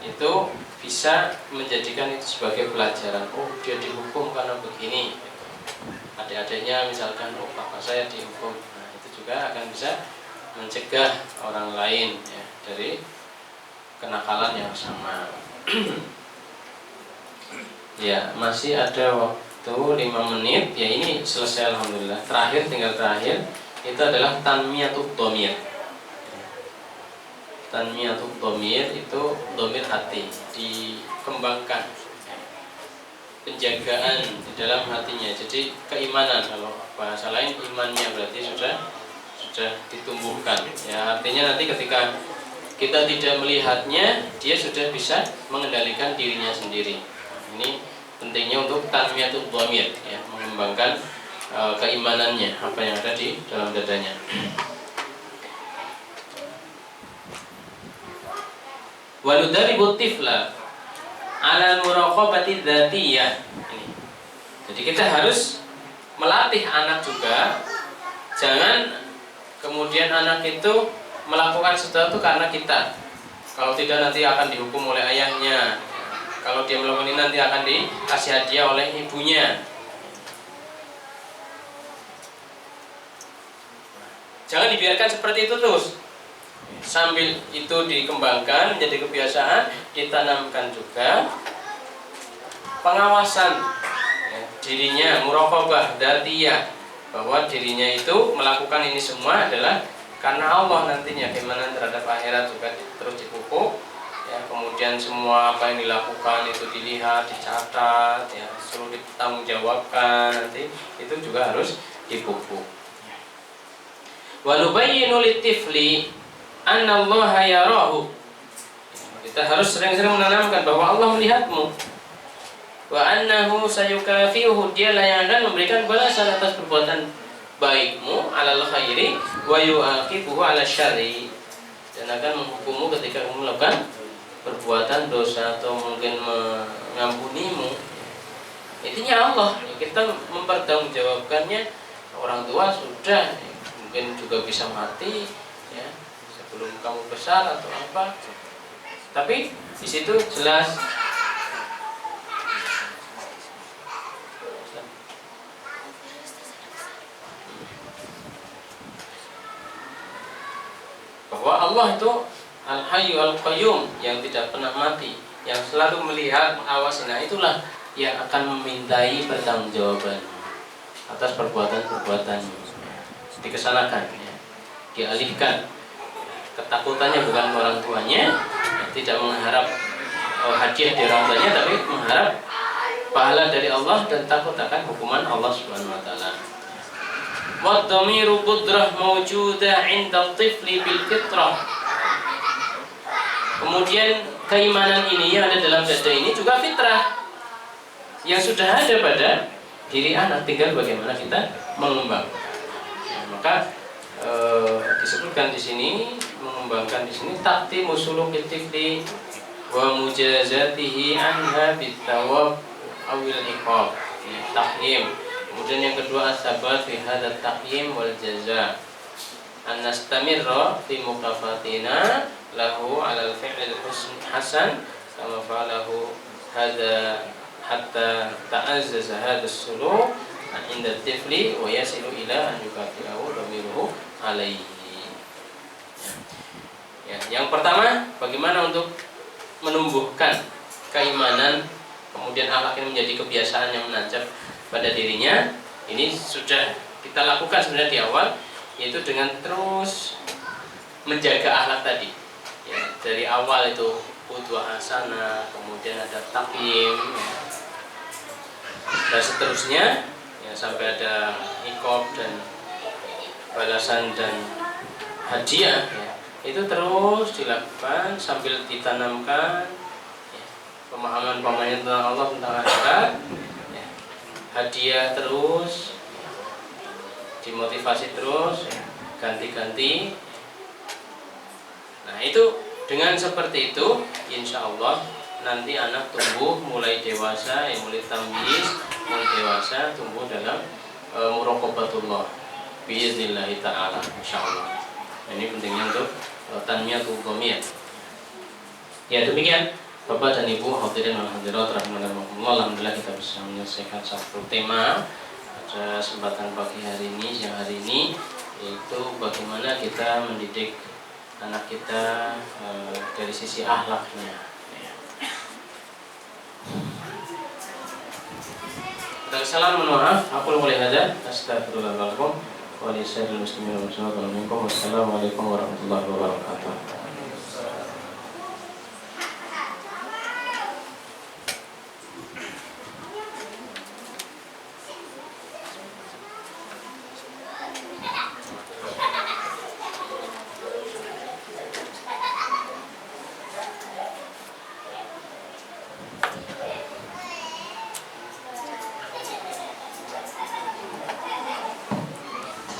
itu bisa menjadikan itu sebagai pelajaran. Oh, dia dihukum karena begini. Adik-adiknya misalkan, oh kakak saya dihukum. Nah, itu juga akan bisa mencegah orang lain ya, dari kenakalan yang sama. Ya, masih ada waktu 5 menit. Ya, ini selesai alhamdulillah. Tinggal terakhir itu adalah tanmiyatud dhamir. Tanmiyatud dhamir itu dhamir hati, dikembangkan penjagaan di dalam hatinya. Jadi keimanan, kalau bahasa lain imannya berarti sudah ditumbuhkan. Ya, artinya nanti ketika kita tidak melihatnya, dia sudah bisa mengendalikan dirinya sendiri. Ini pentingnya untuk tanmiyatud dhamir ya, mengembangkan keimanannya, apa yang ada di dalam dadanya. Waludaribu tifla ala muraqabati dzatiyah. Jadi kita harus melatih anak juga. Jangan kemudian anak itu melakukan sesuatu karena kita. Kalau tidak nanti akan dihukum oleh ayahnya. Kalau dia melakukan ini nanti akan dikasih hadiah oleh ibunya. Jangan dibiarkan seperti itu terus. Sambil itu dikembangkan menjadi kebiasaan, ditanamkan juga pengawasan ya, dirinya, muraqabah dzatiyah, bahwa dirinya itu melakukan ini semua adalah karena Allah nantinya. Keimanan terhadap akhirat juga terus dipupuk ya, kemudian semua apa yang dilakukan itu dilihat, dicatat ya, suruh ditanggungjawabkan, nanti itu juga harus dipupuk. Walubayyinu litifli annallaha yarahu. Kita harus sering-sering menanamkan bahwa Allah melihatmu. Wa annahu sayukafiuhu, dialah yang akan memberikan balasan atas perbuatan baikmu alal khairi wa yu'aqibuhu ala syarri, dan akan menghukummu ketika kamu melakukan perbuatan dosa atau mungkin mengampunimu. Intinya Allah, kita mempertanggungjawabkannya. Orang tua sudah mungkin juga bisa mati ya, sebelum kamu besar atau apa, tapi di situ jelas bahwa Allah itu Al-Hayyu Al-Qayyum, yang tidak pernah mati, yang selalu melihat, mengawasi. Nah, itulah yang akan memintai pertanggungjawaban atas perbuatan-perbuatannya. Dikesanakan ya, dialihkan ketakutannya bukan orang tuanya ya, tidak mengharap hadiah dari orang tuanya, tapi mengharap pahala dari Allah dan takut akan hukuman Allah Subhanahu wa taala. Wa dhamiru qudrah mawjudah 'inda at-tifli bil fitrah. Kemudian keimanan ini yang ada dalam dada ini juga fitrah yang sudah ada pada diri anak, tinggal bagaimana kita mengembangkan. Maka disebutkan di sini, mengembangkan di sini takti musulukit tifli wa mujazatihi anha bitawab awil iqab, tahrim. yang kedua as-sabat fi hadzal taqyim wal jaza. An nastamirra fi mukafatina lahu 'alal fi'lil hasan kama fa'alahu hadza hatta ta'azzaza hadzal suluk inda tifli wa yasilu ila an yukafi'ahu dhamiruhu alaihi. Ya, yang pertama, bagaimana untuk menumbuhkan keimanan, kemudian akhlak ini menjadi kebiasaan yang menancap pada dirinya. Ini sudah kita lakukan sebenarnya di awal, yaitu dengan terus menjaga akhlak tadi. Ya, dari awal itu qudwah hasanah, kemudian ada taqyim, ya, dan seterusnya, ya, sampai ada iqab dan balasan dan hadiah. Ya, itu terus dilakukan sambil ditanamkan, ya, pemahaman-pemahaman tentang Allah, tentang akhirat, ya, hadiah terus, ya, dimotivasi terus, ya, ganti-ganti. Nah, itu dengan seperti itu, insya Allah nanti anak tumbuh mulai dewasa, ya, mulai tamyiz, mulai dewasa, tumbuh dalam muraqabatullah biidznillahi ta'ala, insya Allah. Ini pentingnya untuk tanmiyatul dhamir. Ya, demikian Bapak dan Ibu hadirin wal hadirat rahimakumullah. Alhamdulillah kita bisa menyelesaikan satu tema pada kesempatan pagi hari ini, siang hari ini, yaitu bagaimana kita mendidik anak kita dari sisi akhlaknya. Kita salam maaf, aku boleh ada astagfirullahaladzim wa lisa'il muslimin wa sallallahu. Wassalamualaikum warahmatullahi wabarakatuh.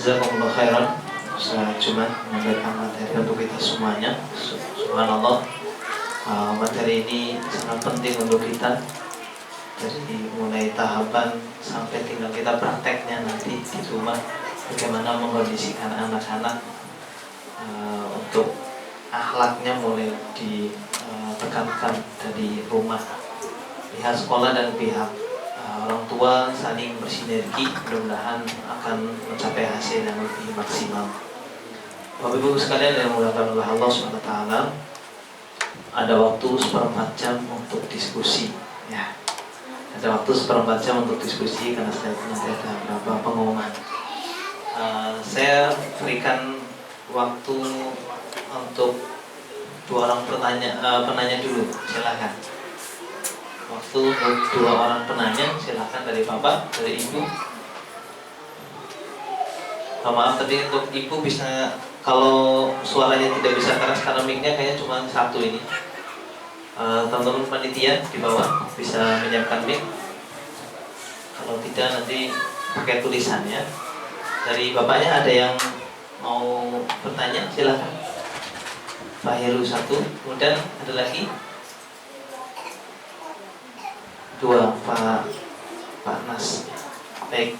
Jazakumullah khairan. Setelah Jumat memberikan materi untuk kita semuanya. Subhanallah, materi ini sangat penting untuk kita. Dari mulai tahapan sampai tinggal kita prakteknya nanti di rumah, bagaimana mengkondisikan anak-anak untuk akhlaknya mulai ditekankan dari rumah. Pihak sekolah dan pihak orang tua saling bersinergi, mudah-mudahan akan mencapai hasil yang lebih maksimal. Bapak Ibu sekalian yang dimuliakan oleh Allah SWT, ada waktu seperempat jam untuk diskusi. Ya, ada waktu seperempat jam untuk diskusi karena saya nanti ada beberapa pengumuman. Saya berikan waktu untuk dua orang penanya dulu, silakan. Waktu untuk dua orang penanya, silakan dari Bapak, dari Ibu. Maaf, tapi untuk Ibu bisa, kalau suaranya tidak bisa keras karena mic-nya kayaknya cuma satu ini. Teman-teman panitia di bawah bisa menyiapkan mic. Kalau tidak nanti pakai tulisan ya. Dari Bapaknya ada yang mau bertanya, silakan. Pak Heru satu, kemudian ada lagi. Dua, Pak Nas. Baik,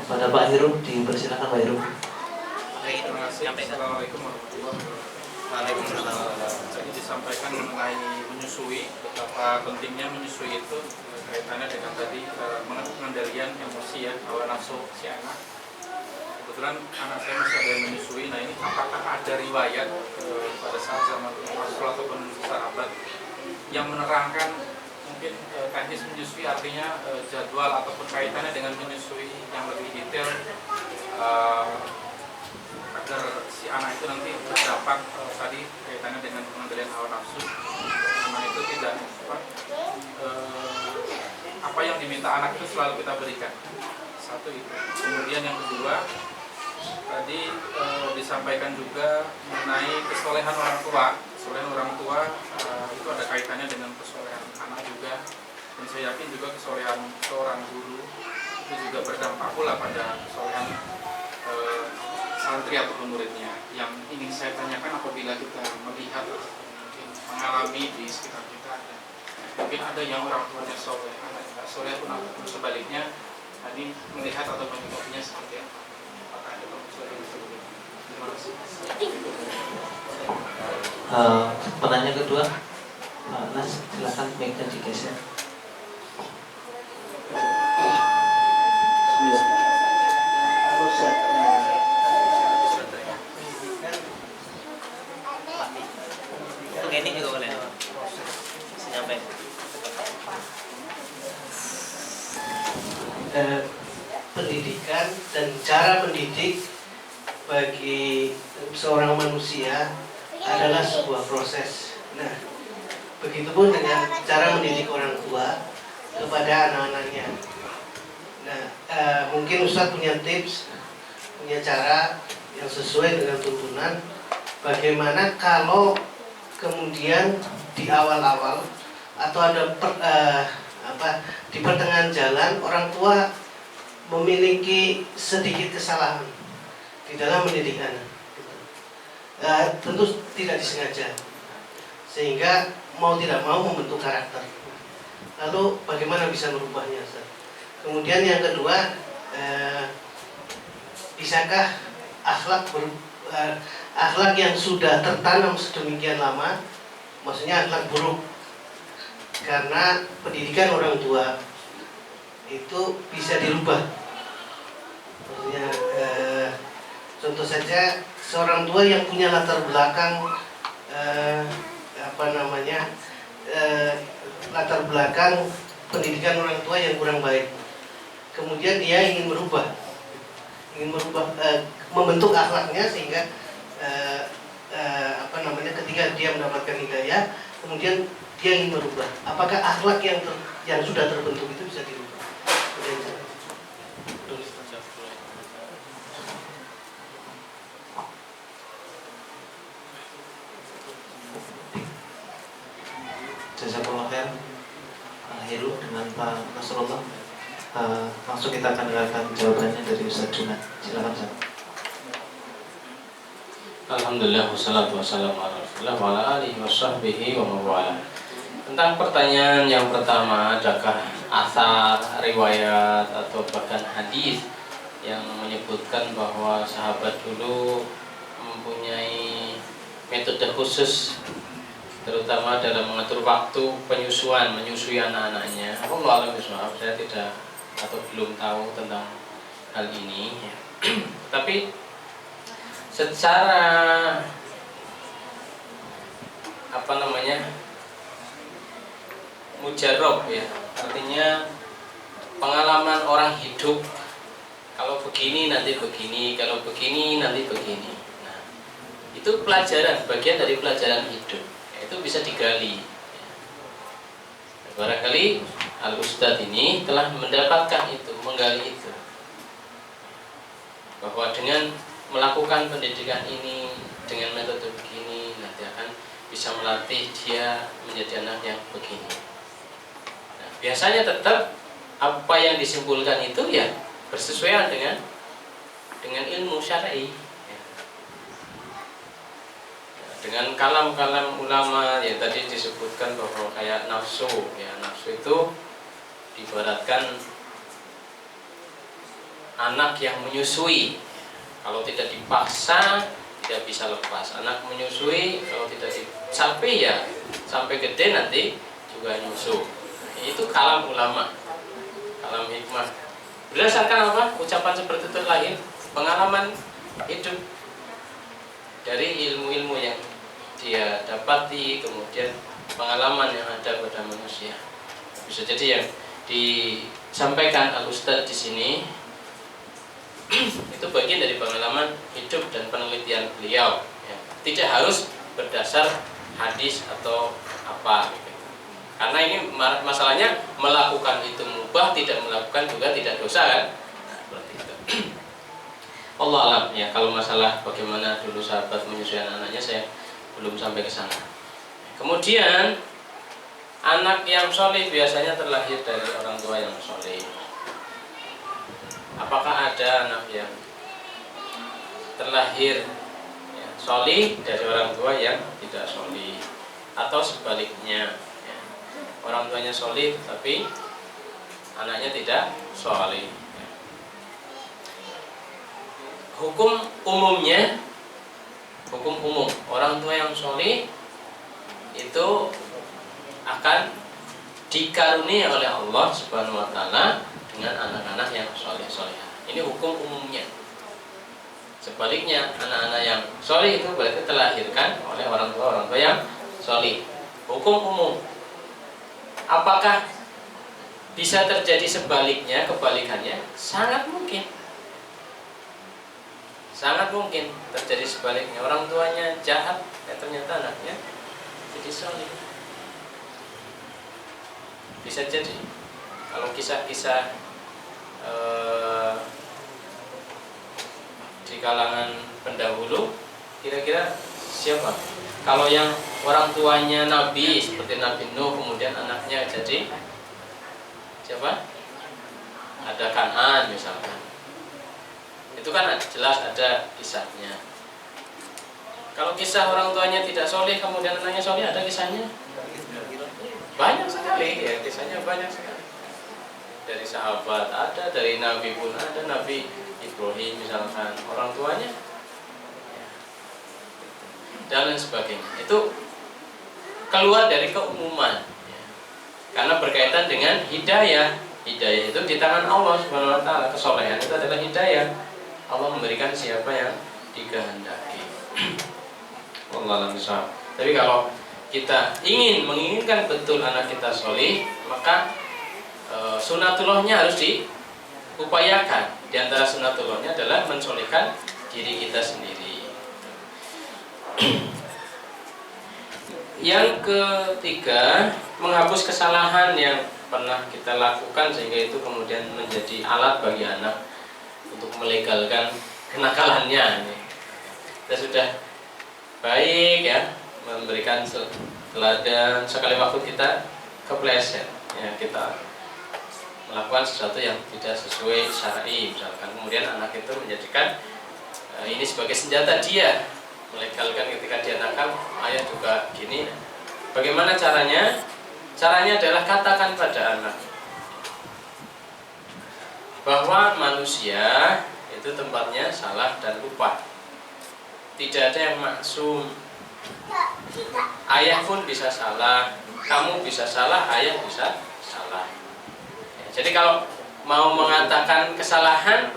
pada Pak Heru dipersilakan Pak Heru. Terima kasih. Assalamualaikum warahmatullahi wabarakatuh. Waalaikumsalam. Tadi disampaikan mengenai menyusui, betapa pentingnya menyusui itu kaitannya dengan tadi pengendalian emosi ya, hawa nafsu si anak. Kebetulan anak saya masih ada yang menyusui. Nah, ini apakah ada riwayat pada saat zaman Rasulullah ataupun sahabat yang menerangkan mungkin teknis menyusui, artinya jadwal ataupun kaitannya dengan menyusui yang lebih detail agar si anak itu nanti terdapat tadi kaitannya dengan pengendalian hawa nafsu, anak itu tidak apa yang diminta anak itu selalu kita berikan. Satu itu. Kemudian yang kedua, tadi disampaikan juga mengenai kesolehan orang tua. Kesolehan orang tua itu ada kaitannya dengan kesolehan anak juga, dan saya yakin juga kesolehan seorang guru itu juga berdampak pula pada kesolehan santri ataupun muridnya. Yang ingin saya tanyakan, apabila kita melihat mungkin mengalami di sekitar kita, mungkin ada yang orang tuanya soleh, anak tidak soleh pun ataupun sebaliknya, Nah, ini melihat atau mengikutinya seperti apa? Apakah ada persoalan seperti itu? Terima kasih. Pertanyaan kedua, Nas, silakan mic-nya digeser. Ini juga boleh sampai pendidikan dan cara mendidik bagi seorang manusia adalah sebuah proses. Nah, begitupun dengan cara mendidik orang tua kepada anak-anaknya. Nah, mungkin Ustadz punya tips, punya cara yang sesuai dengan tuntunan. Bagaimana kalau kemudian di awal-awal atau ada di pertengahan jalan orang tua memiliki sedikit kesalahan di dalam mendidik anak, tentu tidak disengaja, sehingga mau tidak mau membentuk karakter. Lalu bagaimana bisa merubahnya, Ustaz? Kemudian yang kedua, bisakah akhlak yang sudah tertanam sedemikian lama, maksudnya akhlak buruk, karena pendidikan orang tua itu bisa dirubah. Maksudnya, contoh saja seorang tua yang punya latar belakang latar belakang pendidikan orang tua yang kurang baik, kemudian dia ingin merubah, membentuk akhlaknya sehingga ketika dia mendapatkan hidayah, kemudian dia ingin merubah. Apakah akhlak yang sudah terbentuk itu bisa dirubah? Jazakallah khair, Heru dengan Pak Nasrullah. Langsung kita akan dengarkan jawabannya dari Ustaz Junad. Silakan Ustaz. Alhamdulillah wassalatu wassalamu ala Rasulillah wa ala alihi washabbihi wa mawala. Tentang pertanyaan yang pertama, adakah asar, riwayat atau bahkan hadis yang menyebutkan bahwa sahabat dulu mempunyai metode khusus terutama dalam mengatur waktu menyusui anak-anaknya. Allah alam bisawab, saya tidak atau belum tahu tentang hal ini. Tapi secara mujarab ya, artinya pengalaman orang hidup, kalau begini nanti begini, kalau begini nanti begini. Nah, itu pelajaran, bagian dari pelajaran hidup, itu bisa digali. Barangkali Al-Ustadz ini telah mendapatkan itu, menggali itu, bahwa dengan melakukan pendidikan ini dengan metode begini nanti akan bisa melatih dia menjadi anak yang begini. Nah, biasanya tetap apa yang disimpulkan itu ya bersesuaian dengan ilmu syar'i. Dengan kalam-kalam ulama yang tadi disebutkan bahwa kayak nafsu, ya nafsu itu diibaratkan anak yang menyusui, kalau tidak dipaksa tidak bisa lepas. Anak menyusui kalau tidak dicapai ya sampai gede nanti juga nyusu. Itu kalam ulama, kalam hikmah. Berdasarkan apa? Ucapan seperti itu lahir pengalaman hidup dari ilmu-ilmu yang dia dapati, kemudian pengalaman yang ada pada manusia. Bisa jadi yang disampaikan Al-Ustadz di sini itu bagian dari pengalaman hidup dan penelitian beliau. Ya. Tidak harus berdasar hadis atau apa. Gitu. Karena ini masalahnya melakukan itu mubah, tidak melakukan juga tidak dosa kan? Nah, seperti itu. Allah alam ya, kalau masalah bagaimana dulu sahabat menyusui anaknya saya belum sampai ke sana. Kemudian anak yang soleh biasanya terlahir dari orang tua yang soleh. Apakah ada anak yang terlahir ya, soleh dari orang tua yang tidak soleh, atau sebaliknya ya, orang tuanya soleh tapi anaknya tidak soleh? hukum umumnya, hukum umum orang tua yang solih itu akan dikaruniai oleh Allah Subhanahu wa taala dengan anak-anak yang soleh-solehah. Ini hukum umumnya. Sebaliknya, anak-anak yang soleh itu berarti terlahirkan oleh orang tua yang soleh. Hukum umum. Apakah bisa terjadi sebaliknya, kebalikannya? Sangat mungkin. Sangat mungkin terjadi sebaliknya. Orang tuanya jahat, ternyata anaknya jadi soleh. Bisa jadi. Kalau kisah-kisah di kalangan pendahulu, kira-kira siapa? Kalau yang orang tuanya Nabi seperti Nabi Nuh, kemudian anaknya jadi siapa? Ada Kan'an misalkan. Itu kan jelas ada kisahnya. Kalau kisah orang tuanya tidak soleh, kemudian anaknya soleh, ada kisahnya? Banyak sekali, ya kisahnya banyak sekali. Dari sahabat ada, dari Nabi pun ada, Nabi Ibrahim misalkan, orang tuanya dan lain sebagainya. Itu keluar dari keumuman, karena berkaitan dengan hidayah. Hidayah itu di tangan Allah Subhanahu wa taala. Kesolehan itu adalah hidayah. Allah memberikan siapa yang dikehendaki. Wallahu a'lam. Tapi kalau kita menginginkan betul anak kita solih, maka sunatullahnya harus diupayakan. Di antara sunatullahnya adalah mensolihkan diri kita sendiri. Yang ketiga, menghapus kesalahan yang pernah kita lakukan sehingga itu kemudian menjadi alat bagi anak untuk melegalkan kenakalannya. Kita sudah baik ya, memberikan teladan, sekali waktu kita kepleset ya, kita melakukan sesuatu yang tidak sesuai syar'i misalkan, kemudian anak itu menjadikan ini sebagai senjata dia melegalkan ketika dia nakal. Ayah juga gini. Bagaimana caranya? Caranya adalah katakan pada anak bahwa manusia itu tempatnya salah dan lupa. Tidak ada yang maksum. Ayah pun bisa salah, kamu bisa salah, ayah bisa salah. Jadi kalau mau mengatakan kesalahan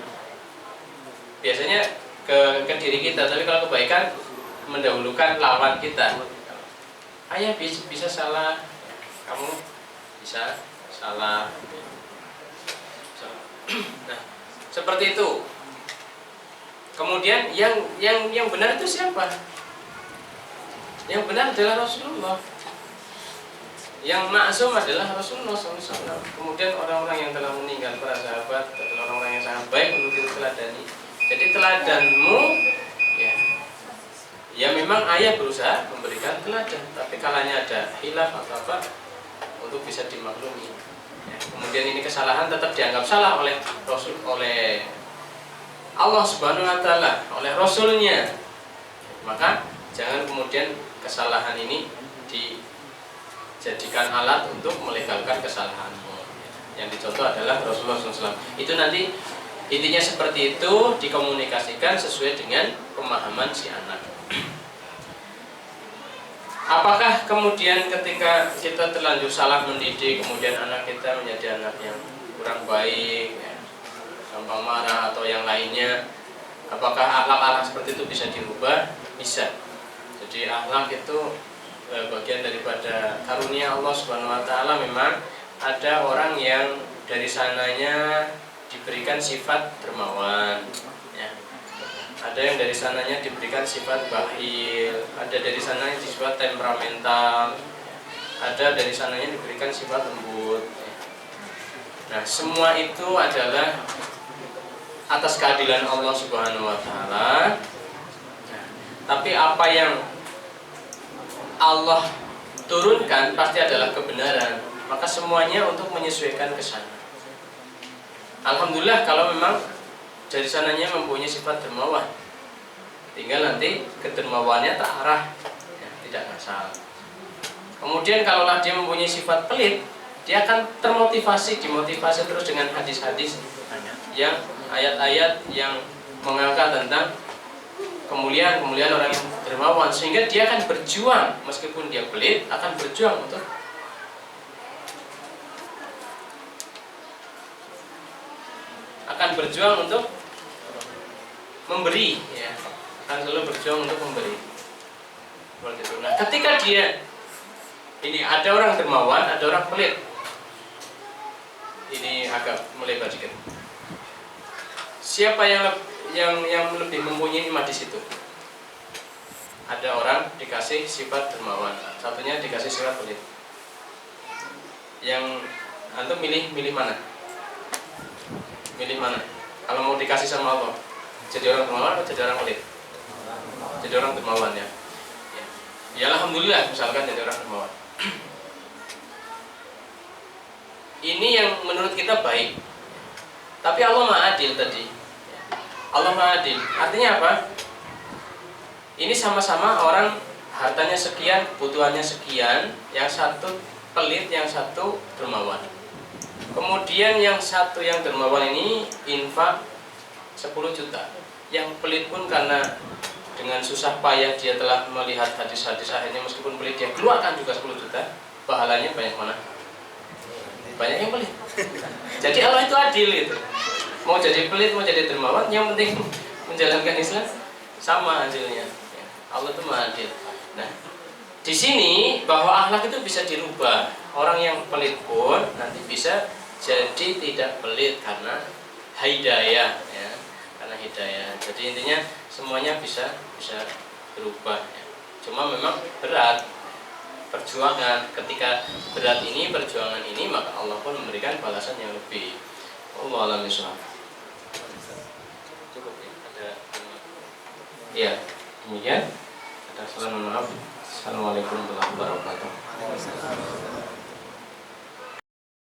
biasanya ke diri kita, tapi kalau kebaikan mendahulukan lawan kita. Ayah bisa salah, kamu bisa salah. Nah, seperti itu. Kemudian yang benar itu siapa? Yang benar adalah Rasulullah. Yang maksum adalah Rasulullah SAW. Kemudian orang-orang yang telah meninggal, para sahabat adalah orang-orang yang sangat baik untuk kita teladani. Jadi teladanmu ya memang ayah berusaha memberikan teladan, tapi kalanya ada khilaf atau apa untuk bisa dimaklumi. Ya, kemudian ini kesalahan tetap dianggap salah oleh Rasul, oleh Allah Subhanahu wa taala, oleh Rasulnya. Maka jangan kemudian kesalahan ini dijadikan alat untuk melegalkan kesalahanmu. Yang dicontoh adalah Rasulullah SAW. Itu nanti intinya seperti itu, dikomunikasikan sesuai dengan pemahaman si anak. Apakah kemudian ketika kita terlanjur salah mendidik, kemudian anak kita menjadi anak yang kurang baik, ya, gampang marah atau yang lainnya, apakah akhlak-akhlak seperti itu bisa dirubah? Bisa. Jadi akhlak itu bagian daripada karunia Allah Subhanahu wa taala. Memang ada orang yang dari sananya diberikan sifat dermawan, ya. Ada yang dari sananya diberikan sifat bakhil, ada dari sananya sifat temperamental, ada dari sananya diberikan sifat lembut, ya. Nah, semua itu adalah atas keadilan Allah Subhanahu wa taala. Nah, tapi apa yang Allah turunkan pasti adalah kebenaran. Maka semuanya untuk menyesuaikan ke sana. Alhamdulillah kalau memang dari sananya mempunyai sifat dermawan, tinggal nanti kedermawannya terarah, ya, tidak masalah. Kemudian kalaulah dia mempunyai sifat pelit, dia akan dimotivasi terus dengan hadis-hadis yang ayat-ayat yang mengangkat tentang kemuliaan orang yang dermawan, sehingga dia akan berjuang meskipun dia pelit, akan berjuang untuk memberi, ya, akan selalu berjuang untuk memberi. Seperti itu. Nah, ketika dia ini ada orang dermawan, ada orang pelit. Ini agak melebar sedikit. Siapa yang lebih mempunyai nikmat di situ? Ada orang dikasih sifat dermawan, satunya dikasih sifat pelit. Yang antum milih mana? Milih mana? Kalau mau dikasih sama Allah, jadi orang dermawan atau jadi orang pelit? Jadi orang dermawan, ya. Ya alhamdulillah, misalkan jadi orang dermawan. Ini yang menurut kita baik. Tapi Allah Maha Adil tadi. Allah Maha Adil. Artinya apa? Ini sama-sama orang hartanya sekian, kebutuhannya sekian, yang satu pelit, yang satu dermawan. Kemudian yang satu yang dermawan ini infak 10 juta. Yang pelit pun karena dengan susah payah dia telah melihat hadis-hadis, akhirnya meskipun pelit dia keluarkan juga 10 juta. Pahalanya banyak mana? Banyak yang pelit. Jadi Allah itu adil itu. Mau jadi pelit, mau jadi dermawan, yang penting menjalankan Islam sama hasilnya. Allah itu Maha Adil. Nah, di sini bahwa akhlak itu bisa dirubah. Orang yang pelit pun nanti bisa jadi tidak pelit karena hidayah, ya. Karena hidayah. Jadi intinya semuanya bisa berubah, ya. Cuma memang berat perjuangan. Ketika berat ini, perjuangan ini, maka Allah pun memberikan balasan yang lebih. Wallahu a'lam bishawab. Cukup, ya. Ada ya, demikian. Ada salam, maaf. Assalamualaikum warahmatullahi wabarakatuh.